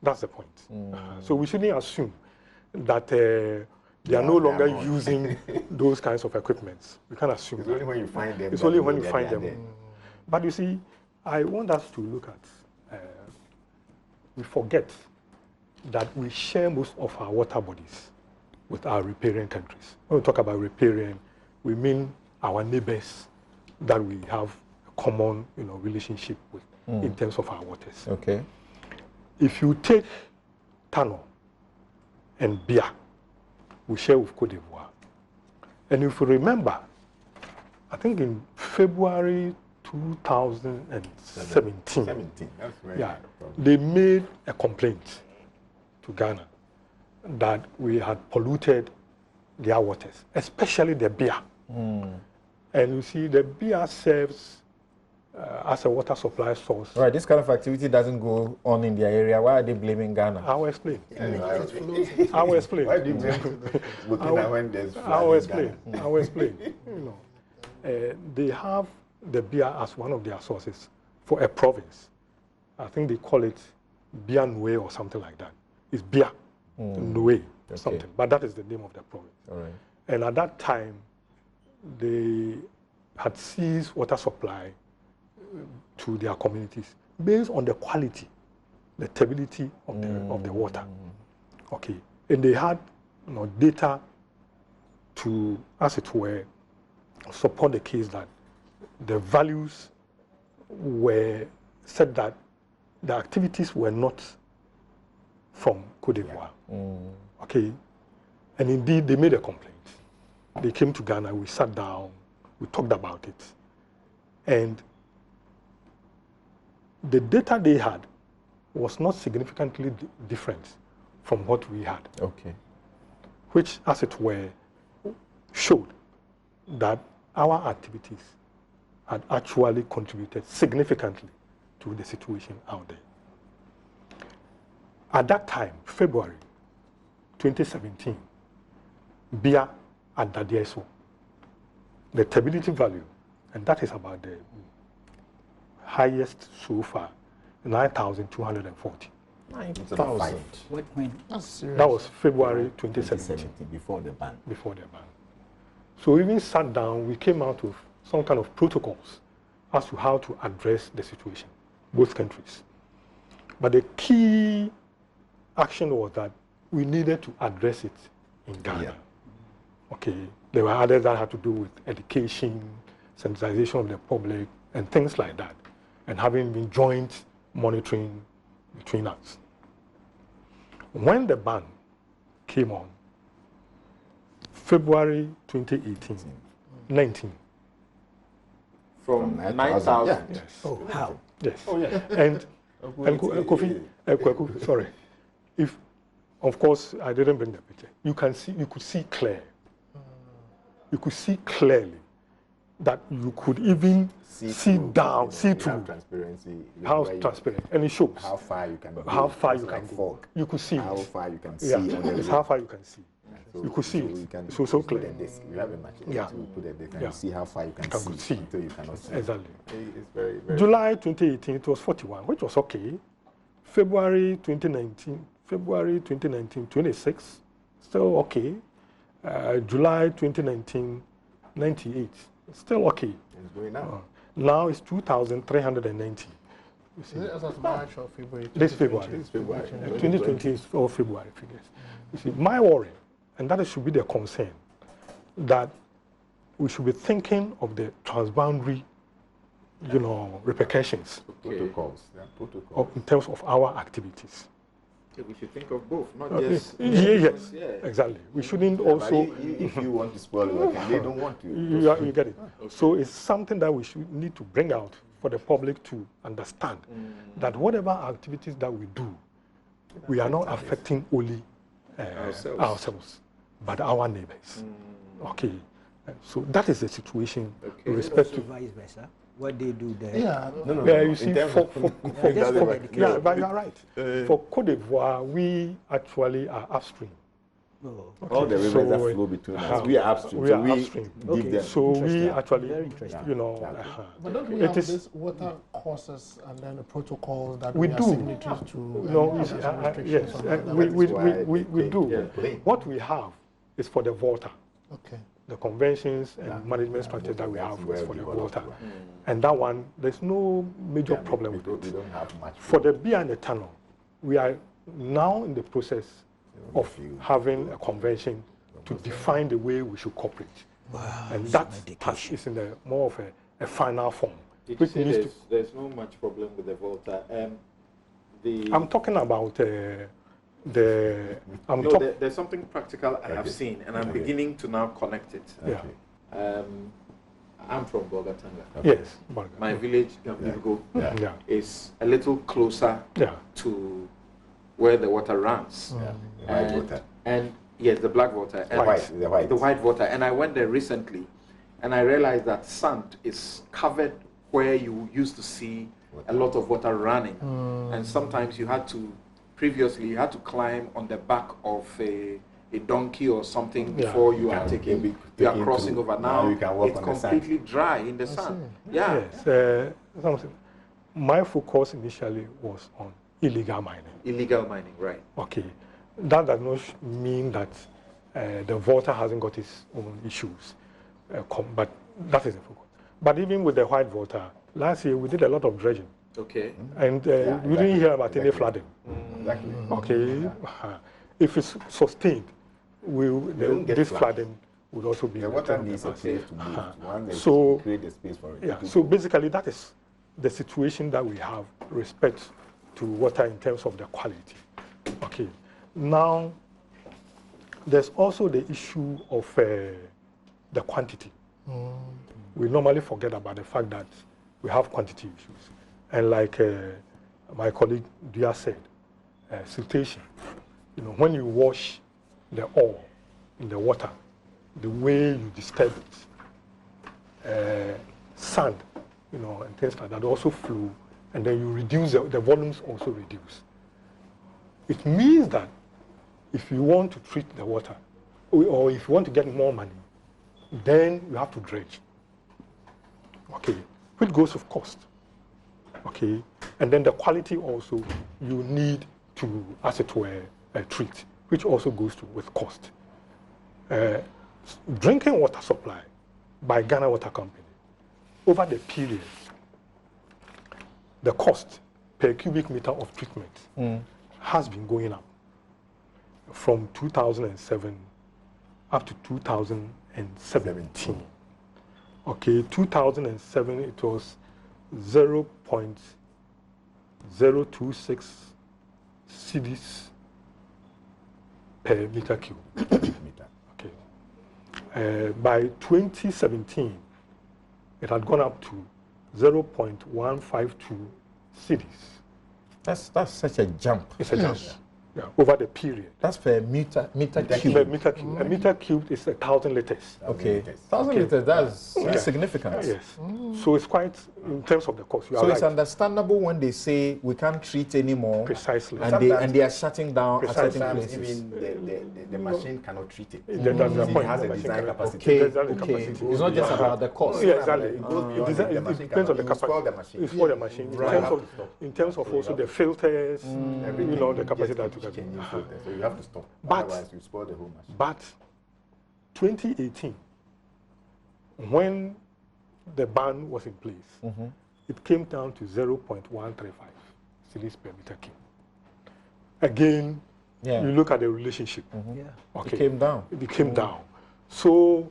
That's the point. So we shouldn't assume that they are no longer using those kinds of equipments. We can't assume It's that. only when you find them. It's that only you when know you that find they are them. there. But you see, I want us to look at, we forget that we share most of our water bodies with our riparian countries. When we talk about riparian, we mean our neighbors that we have a common relationship with in terms of our waters. Okay. If you take Tano and Bia, we share with Côte d'Ivoire. And if you remember, I think in February 2017, 17, that's where yeah, the problem. they made a complaint to Ghana that we had polluted their waters, especially the Bia. And you see, the beer serves as a water supply source. Right, this kind of activity doesn't go on in their area. Why are they blaming Ghana? I will explain. I will explain. Why do you blame Burkina when there's flood I will in explain. Ghana? I will explain. You know, they have the beer as one of their sources for a province. I think they call it beer Nue or something like that. It's beer Nue, something. But that is the name of the province. All right. And at that time, they had seized water supply to their communities based on the quality, the stability of the water. Okay, and they had data to, as it were, support the case that the values were said that the activities were not from Côte d'Ivoire. Okay, and indeed they made a complaint. They came to Ghana, we sat down, we talked about it, and the data they had was not significantly different from what we had. Okay. Which, as it were, showed that our activities had actually contributed significantly to the situation out there. At that time, February 2017, beer at Dadieso, the stability value, and that is about the highest so far, 9,240. 9,000. That's serious. That was February 2017. Before the ban. Before the ban. So we even sat down, we came out with some kind of protocols as to how to address the situation, both countries. But the key action was that we needed to address it in Ghana. Yeah. Okay, there were others that had to do with education, sensitization of the public, and things like that, and having been joint monitoring between us. When the ban came on, February 2018, 19. From 9,000. 9,000. Yes. Oh, how? Yes. Oh, yeah. And Kofi, Kwaku, sorry. If, of course, I didn't bring the picture. You could see clear. You could see clearly that you could even see down, see through. Transparency. How transparent, and it shows How far you can go. how far you It's can like go. fog. You could see How it. far you can see. Yeah, on the it's road. how far you can see. So- You could see so it. you can So put clear. a disc. You have a machine. Yeah. To put a disc and Yeah. you see how far you can You can see, see. until you cannot see. Exactly. It's very, very. July 2018, it was 41, which was okay. February 2019, 26, still okay. July 2019, 98, still okay. It's going up. Now it's 2,390. You see. Is it as of March or February? This February. It's February. 2020 is all February figures. You see, my worry, and that should be the concern, that we should be thinking of the transboundary, repercussions Protocols. Yeah, protocols. in terms of our activities. We should think of both, not Yes, just. exactly. We shouldn't But also. if you want to spoil it, they don't want to. You get it. So it's something that we should need to bring out for the public to understand that whatever activities that we do, we are not affecting only ourselves, but our neighbors. Okay. So that is the situation with respect to. Vice versa. What they do there. Yeah. No. Yeah, you see, In terms for just for education. yeah, but you are right. For Côte d'Ivoire, we actually are upstream. Oh, all the rivers So, that flow between us, uh-huh. we are upstream. We so are we upstream. give them. So we Interesting. actually, Very interesting. But don't we It have is- this water courses and then the protocols that We we are do. signatories to? No, and it's, there's some restrictions yes, on that. we is why we they do. complain. What we have is for the water. Okay. The conventions and management structures that we have is for the water. And that one, there's no major problem with we it. don't have much. For the beer and the tunnel, we are now in the process of having a convention to define the way we should cooperate. wow. And some that part education. is in more of a final form. Did you which say needs there's no much problem with the Volta? I'm talking about there's something practical I have Okay. seen, and I'm Okay. beginning to now connect it. yeah. I'm from Bogatanga. Yes. My village, Gambigo, Yeah. is a little closer Yeah. to where the water runs. White And- water. And yes, the black water. And The white the white water. And I went there recently, and I realized that sand is covered where you used to see a lot of water running. And sometimes previously you had to climb on the back of a donkey or something before you are crossing through. over. Now you can walk it's on the completely dry in the sand. Yeah. Yes. My focus initially was on illegal mining. Illegal mining, right. Okay. That does not mean that the water hasn't got its own issues, but that is the focus. But even with the white water, last year we did a lot of dredging. Okay. And we didn't hear about any flooding. Exactly. Okay. If it's sustained, this flooding would also be. The water needs a place to move. So create the space for it. Yeah. So basically, that is the situation that we have respect to water in terms of the quality. Okay. Now, there's also the issue of the quantity. We normally forget about the fact that we have quantity issues. And like my colleague Dia said, siltation. When you wash the ore in the water, the way you disturb it, sand, and things like that also flow, and then you reduce the volumes also reduce. It means that if you want to treat the water, or if you want to get more money, then you have to dredge. Okay, which goes with cost. Okay, and then the quality also you need to, as it were, treat, which also goes with cost. Drinking water supply by Ghana Water Company, over the period, the cost per cubic meter of treatment has been going up from 2007 up to 2017. Okay, 2007 it was 0.026 cedis per meter cube. Okay. By 2017, it had gone up to 0.152 cedis. That's such a jump. It's a jump. Yeah, over the period. That's per meter cube. A meter cube. A meter cube is 1,000 liters. Okay. 1,000 liters, that's significant. Yes. So it's quite, in terms of the cost, you are So right. it's understandable when they say we can't treat anymore. Precisely. And they are shutting down at certain Sometimes places. even the machine cannot treat it. That's the It point. has a The design machine capacity. Okay. It's not just about the cost. Yeah, exactly. It goes beyond It the machine depends on the cannot- you spoil the capacity. machine. It's for the machine. In terms of also the filters, the capacity that you can do. So you have to stop. But- Otherwise, you spoil the whole machine. But 2018, when the ban was in place, it came down to 0.135 cedis per meter cube. Again, you look at the relationship. Okay. It came down. It came down. So,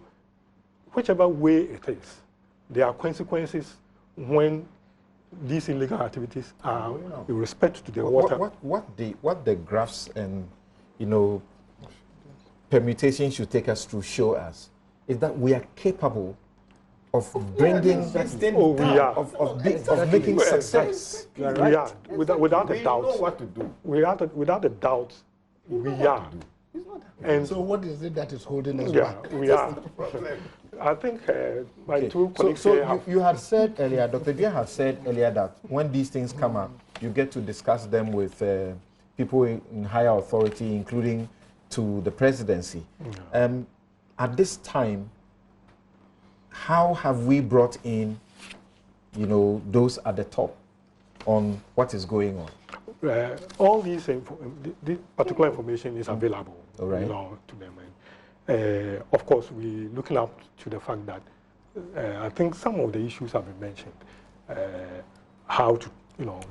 whichever way it is, there are consequences when these illegal activities are in respect to the water. What the graphs and permutations should take us through show us is that we are capable of bringing of making success. We are, without a doubt. We know what to do. Without a doubt, we are. And so what is it that is holding us Yeah, back? we are. I think my two colleagues here have... you had said earlier, Dr. Dia had said earlier that when these things come up, you get to discuss them with people in higher authority, including to the presidency. At this time, how have we brought in, those at the top on what is going on? All these this particular information is available All right. To them. And, of course, we're looking up to the fact that I think some of the issues have been mentioned. How to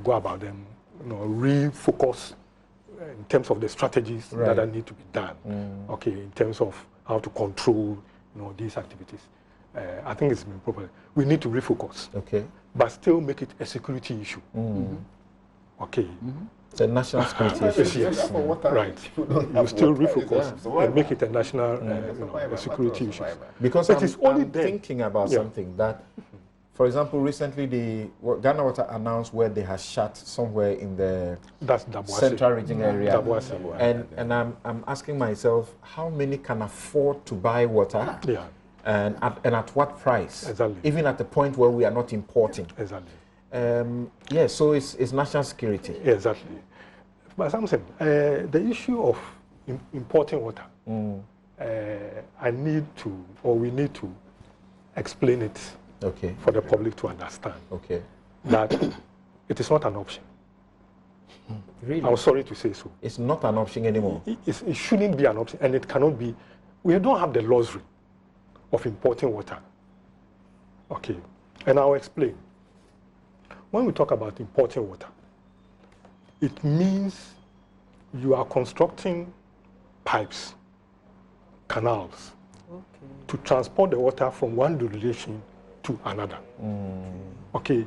go about them, refocus in terms of the strategies that need to be done. Okay, in terms of how to control these activities. I think it's been proper. We need to refocus. Okay. But still make it a security issue. Okay. It's a national security issue. Yes. Right. You still refocus and make it a national a security issue. Because I'm thinking about something that, for example, recently Ghana Water announced where they have shut somewhere in the central region area. And I'm asking myself, how many can afford to buy water? Yeah. And at what price? Exactly. Even at the point where we are not importing. Exactly. Yeah, so it's national security. Yeah, exactly. But something, the issue of importing water, I need to, or we need to explain it for the public to understand that it is not an option. Really? I'm sorry to say so. It's not an option anymore. It shouldn't be an option, and it cannot be. We don't have the luxury of importing water. Okay, and I'll explain. When we talk about importing water, it means you are constructing pipes, canals, to transport the water from one jurisdiction to another. Okay,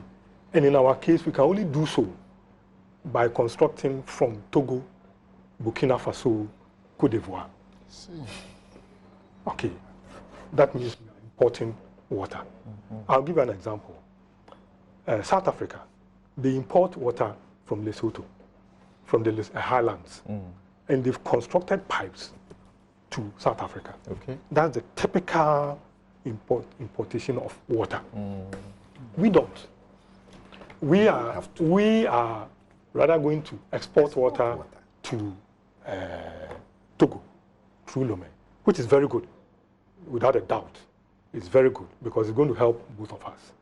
and in our case, we can only do so by constructing from Togo, Burkina Faso, Cote d'Ivoire. Okay, that means we are importing water. I'll give you an example. South Africa, they import water from Lesotho, from the highlands, and they've constructed pipes to South Africa. Okay, that's the typical importation of water. We don't. We are rather going to export water to Togo through Lomé, which is very good, without a doubt. It's very good because it's going to help both of us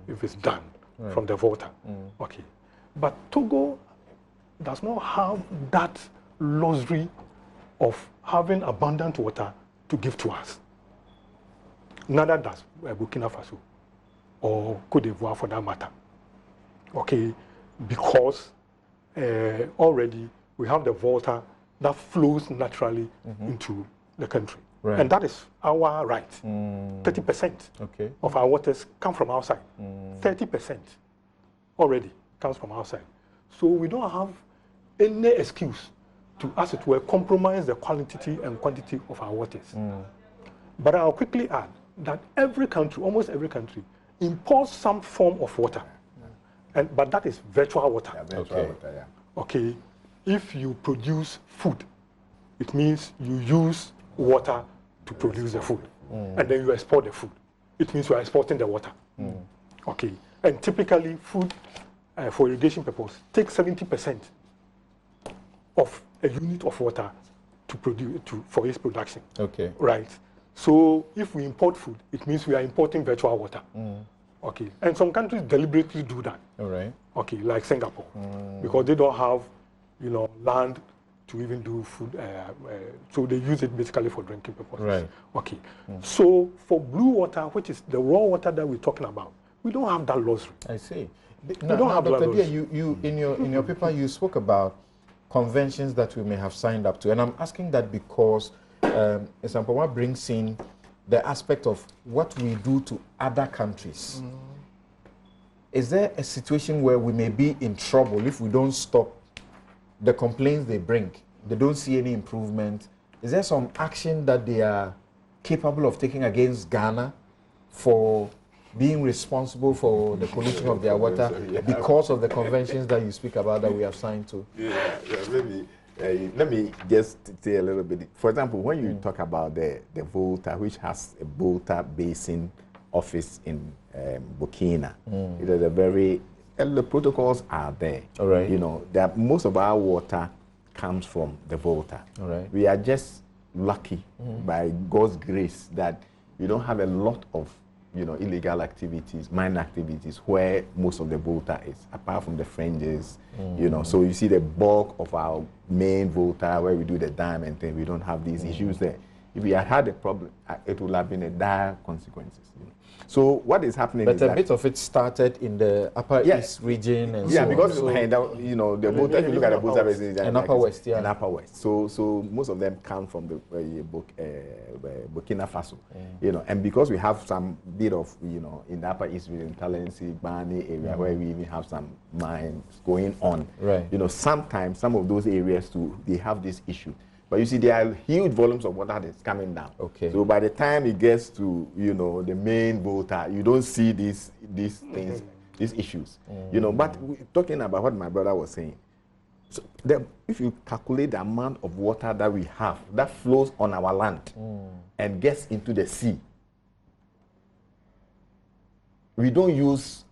if it's done from the Volta. Okay, but Togo does not have that luxury of having abundant water to give to us. Neither does Burkina Faso or Cote d'Ivoire for that matter. Okay, because already we have the Volta that flows naturally into the country. Right. And that is our right. 30% of our waters come from outside. 30% already comes from outside. So we don't have any excuse to, as it were, compromise the quality and quantity of our waters. But I'll quickly add that every country, almost every country, imports some form of water. But that is virtual water. Yeah, virtual water, yeah. Okay, if you produce food, it means you use water to produce the food, and then you export the food. It means you are exporting the water. Okay, and typically food for irrigation purpose takes 70% of a unit of water to produce for its production. Okay, right. So if we import food, it means we are importing virtual water. Okay, and some countries deliberately do that. All right. Okay, like Singapore, because they don't have, land to even do food, so they use it basically for drinking purposes. Right. Okay. So for blue water, which is the raw water that we're talking about, we don't have that luxury. I see. We don't have Dr. Dia, you in your paper you spoke about conventions that we may have signed up to, and I'm asking that because Esampoma brings in the aspect of what we do to other countries. Is there a situation where we may be in trouble if we don't stop the complaints they bring? They don't see any improvement. Is there some action that they are capable of taking against Ghana for being responsible for the pollution of their water because of the conventions that you speak about that we have signed to? Maybe. Let me just say a little bit. For example, when you talk about the Volta, which has a Volta Basin office in Burkina, it is a very, and the protocols are there. All right. That most of our water comes from the Volta. All right. We are just lucky by God's grace that we don't have a lot of illegal activities, mine activities, where most of the Volta is, apart from the fringes, So you see the bulk of our main Volta, where we do the diamond thing, we don't have these issues there. If we had a problem, it would have been a dire consequences. So what is happening is that... But a bit of it started in the Upper East region and so because, the Volta, if you look at the Volta Basin... And Upper West, yeah. And Upper West. So most of them come from the Burkina Faso, and because we have some bit of, in the Upper East region, Talensi, Bani area, where we even have some mines going on, right. Sometimes some of those areas too, they have this issue. But you see, there are huge volumes of water that's coming down. Okay. So by the time it gets to, the main Volta, you don't see these things, these issues. But talking about what my brother was saying, so if you calculate the amount of water that we have that flows on our land and gets into the sea, we don't use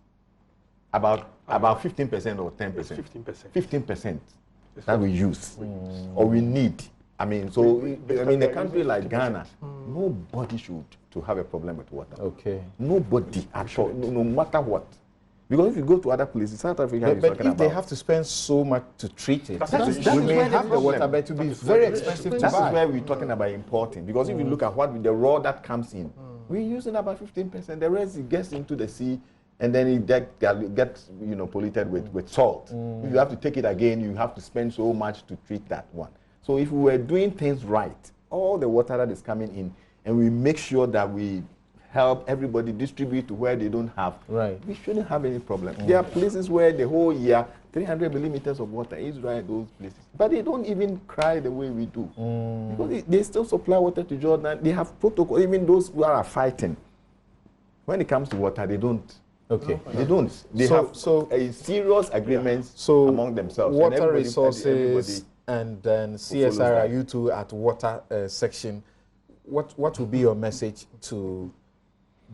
about 15% or 10%. 15%. 15% that we use or we need. I mean, so in a country like Ghana, nobody should to have a problem with water. Okay. Nobody at all, no matter what. Because if you go to other places, South Africa, but if they have to spend so much to treat it, we may have the water, but it will be very expensive to buy. That is where we're talking about importing. Because if you look at what the raw that comes in, we're using about 15%. The rest it gets into the sea, and then it gets polluted with salt. If you have to take it again, you have to spend so much to treat that one. So if we were doing things right, all the water that is coming in, and we make sure that we help everybody distribute to where they don't have, we shouldn't have any problem. There are places where the whole year 300 millimeters of water is right, those places, but they don't even cry the way we do, because they still supply water to Jordan. They have protocol. Even those who are fighting, when it comes to water, they don't. Okay, they don't. They have serious agreements among themselves. Water resources and then CSR, you two at water section. What will be your message to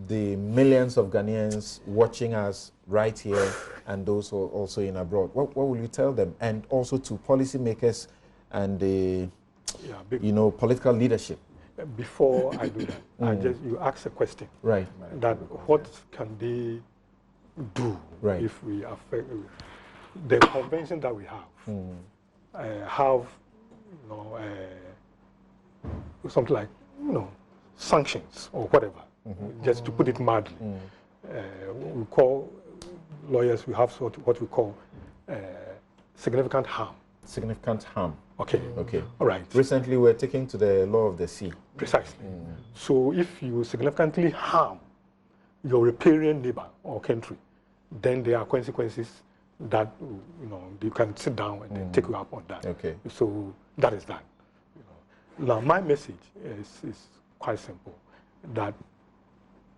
the millions of Ghanaians watching us right here and those who are also in abroad? What will you tell them? And also to policymakers and the political leadership. Before I do that, you ask a question. Right. That what can they do if we affect the convention that we have? Something like sanctions or whatever, just to put it mildly. We call lawyers, we have what we call significant harm. Significant harm. Okay. Okay. All right. Recently, we're taking to the law of the sea. Precisely. So if you significantly harm your riparian neighbor or country, then there are consequences that you can sit down and then take you up on that. Okay. So that is that. Now my message is quite simple: that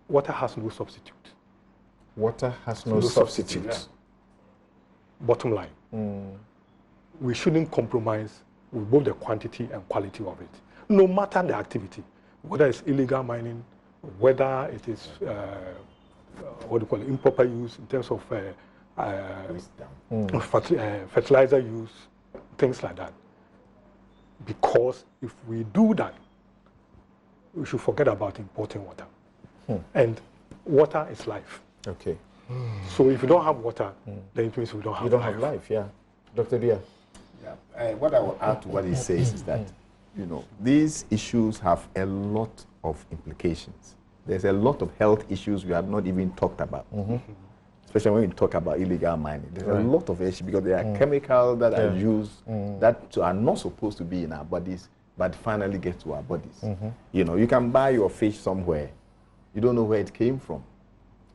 water has no substitute. Water has no substitute. Yeah. Bottom line, we shouldn't compromise with both the quantity and quality of it, no matter the activity, whether it's illegal mining, whether it is what do you call it, improper use in terms of fertilizer use, things like that. Because if we do that, we should forget about importing water. And water is life. Okay. So if you don't have water, then it means we don't have life. You don't have life, yeah. Dr. Dia? Yeah. What I will add to what he says is that, these issues have a lot of implications. There's a lot of health issues we have not even talked about. Especially when we talk about illegal mining. There's a lot of issues because there are chemicals that are used that are not supposed to be in our bodies, but finally get to our bodies. You can buy your fish somewhere. You don't know where it came from.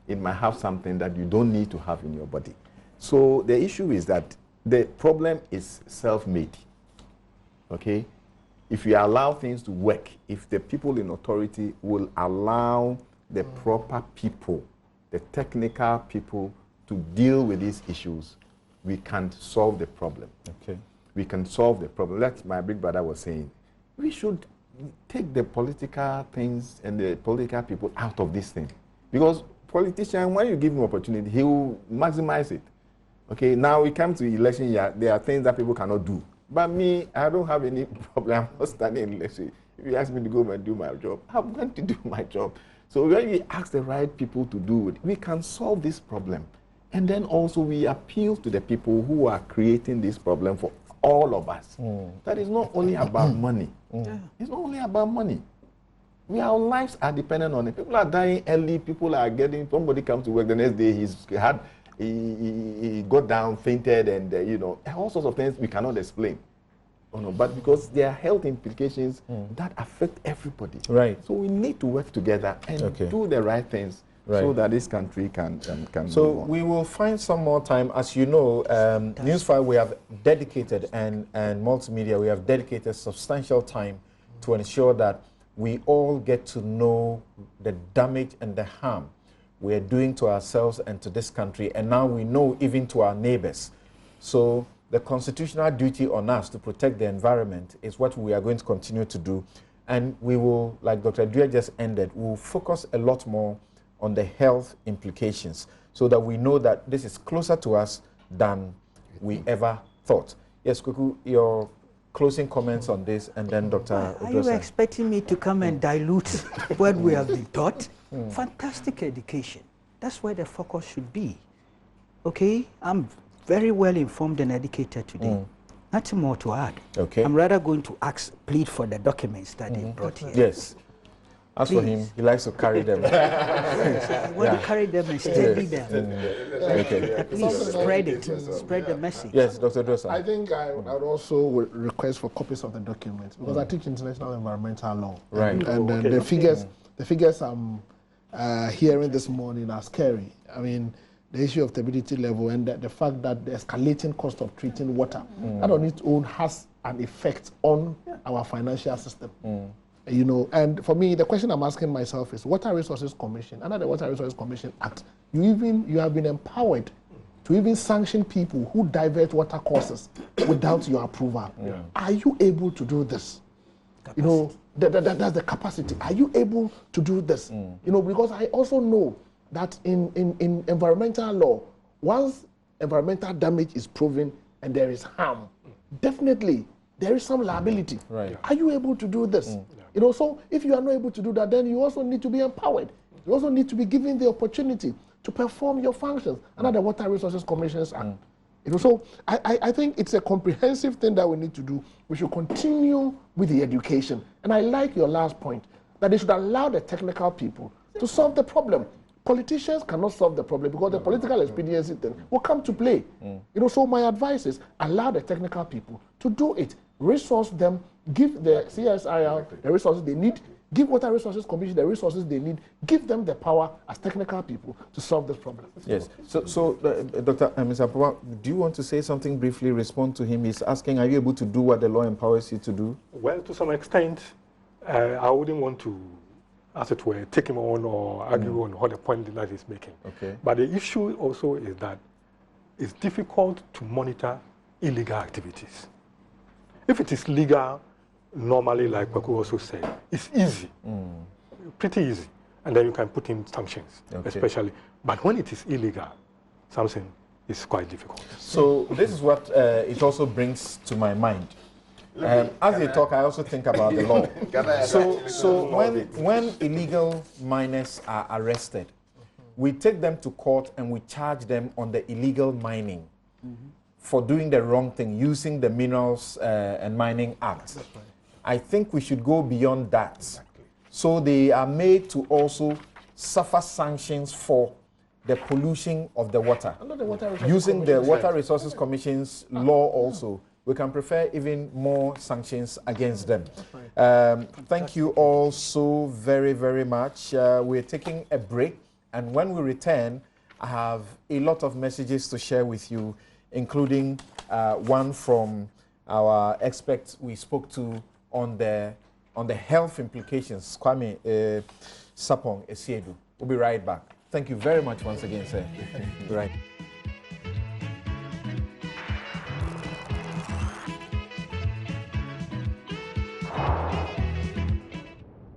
It might have something that you don't need to have in your body. So the issue is that the problem is self-made. Okay? If you allow things to work, if the people in authority will allow the proper people, the technical people, to deal with these issues, we can solve the problem. Okay. We can solve the problem. Like my big brother was saying, we should take the political things and the political people out of this thing. Because politician, when you give him opportunity, he will maximize it. Okay, now we come to election year, there are things that people cannot do. But me, I don't have any problem. I'm not standing in election. If you ask me to go and do my job, I'm going to do my job. So when we ask the right people to do it, we can solve this problem. And then also we appeal to the people who are creating this problem for all of us. That is not only about money. It's not only about money. Our lives are dependent on it. People are dying early. People are getting, somebody comes to work the next day, he got down, fainted, and all sorts of things we cannot explain. But because there are health implications that affect everybody. Right. So we need to work together and do the right things so that this country can So move on. we will find some more time. As you know, NewsFile, we have dedicated, and multimedia, we have dedicated substantial time to ensure that we all get to know the damage and the harm we are doing to ourselves and to this country, and now we know even to our neighbors. So the constitutional duty on us to protect the environment is what we are going to continue to do. And we will, like Dr. Drea just ended, we will focus a lot more on the health implications so that we know that this is closer to us than we ever thought. Yes, Kuku, your closing comments on this, and then Dr. Are you expecting me to come and dilute what we have been taught? Fantastic education. That's where the focus should be. Okay, I'm very well informed and educated today. Nothing more to add. Okay. I'm rather going to plead for the documents that they brought here. Yes. As for him, he likes to carry them. I want to carry them and study them. Okay. At least spread it, spread the message. Yes, Dr. Dosa. I think I would also request for copies of the documents because I teach international environmental law. Right. And the figures I'm hearing this morning are scary. I mean, the issue of turbidity level and the fact that the escalating cost of treating water, that on its own has an effect on our financial system. You know, and for me, the question I'm asking myself is, Water Resources Commission, under the Water Resources Commission Act, you have been empowered to even sanction people who divert water courses without your approval. Are you able to do this? Capacity. You know, that's the capacity. Are you able to do this? You know, because I also know that in environmental law, once environmental damage is proven and there is harm, definitely there is some liability. Right. Are you able to do this? You know, so if you are not able to do that, then you also need to be empowered. You also need to be given the opportunity to perform your functions under the Water Resources Commissions Act. You know, so I think it's a comprehensive thing that we need to do. We should continue with the education. And I like your last point, that they should allow the technical people to solve the problem. Politicians cannot solve the problem because the political expediency thing will come to play. You know, so my advice is allow the technical people to do it. Resource them, give the CSIR the resources they need, give Water Resources Commission the resources they need, give them the power as technical people to solve this problem. Yes. So Dr. Mr. Apua, do you want to say something briefly, respond to him? He's asking, are you able to do what the law empowers you to do? Well, to some extent, I wouldn't want to, as it were, take him on or argue on what the point that he's making. Okay. But the issue also is that it's difficult to monitor illegal activities. If it is legal, normally, like Kwaku also said, it's easy, pretty easy, and then you can put in sanctions, especially. But when it is illegal, something is quite difficult. So this is what it also brings to my mind. As they talk, I also think about the law. So when illegal miners are arrested, we take them to court and we charge them on the illegal mining for doing the wrong thing, using the Minerals and Mining Act. Right. I think we should go beyond that. Exactly. So they are made to also suffer sanctions for the pollution of the water. Using the Water Resources Commission's law also, we can prefer even more sanctions against them. Thank you all so very, very much. We're taking a break, and when we return, I have a lot of messages to share with you, including one from our experts we spoke to on the health implications, Kwame Sapong Esiedu. We'll be right back. Thank you very much once again, sir. Right.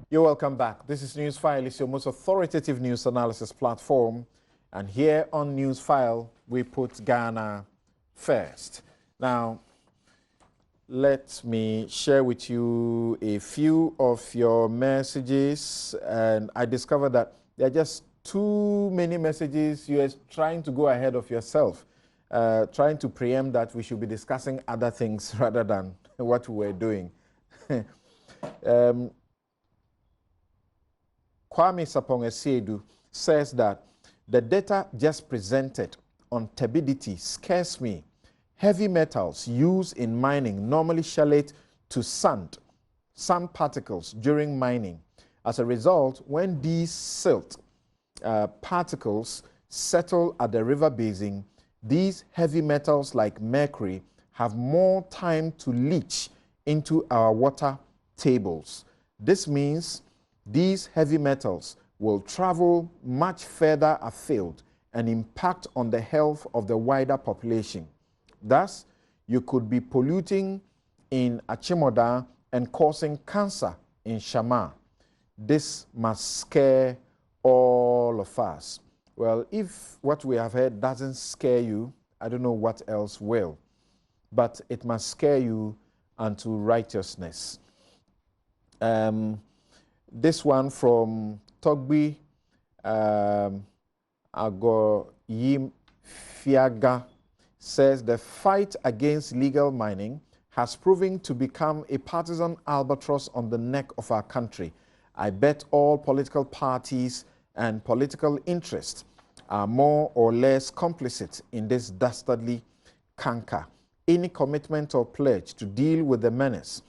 You're welcome back. This is NewsFile. It's your most authoritative news analysis platform. And here on NewsFile, we put Ghana first. Now, let me share with you a few of your messages. And I discovered that there are just too many messages. You are trying to go ahead of yourself, trying to preempt that we should be discussing other things rather than what we were doing. Kwame Sapong Esiedu says that the data just presented on turbidity scares me. Heavy metals used in mining normally chelate to sand particles during mining. As a result, when these silt particles settle at the river basin, these heavy metals like mercury have more time to leach into our water tables. This means these heavy metals will travel much further afield and impact on the health of the wider population. Thus, you could be polluting in Achimota and causing cancer in Shama. This must scare all of us. Well, if what we have heard doesn't scare you, I don't know what else will. But it must scare you unto righteousness. This one from Togbi Agoyim Fiaga says the fight against legal mining has proven to become a partisan albatross on the neck of our country. I bet all political parties and political interests are more or less complicit in this dastardly canker. Any commitment or pledge to deal with the menace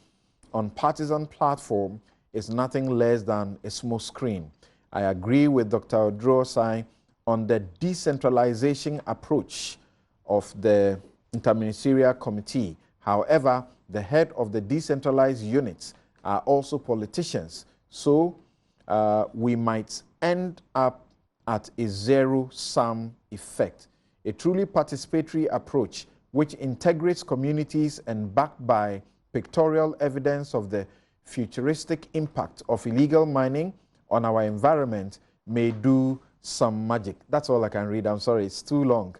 on partisan platform is nothing less than a smokescreen. I agree with Dr. Odrosai on the decentralization approach of the Interministerial Committee. However, the head of the decentralized units are also politicians, so we might end up at a zero-sum effect. A truly participatory approach which integrates communities and backed by pictorial evidence of the futuristic impact of illegal mining on our environment may do some magic. That's all I can read. I'm sorry, it's too long.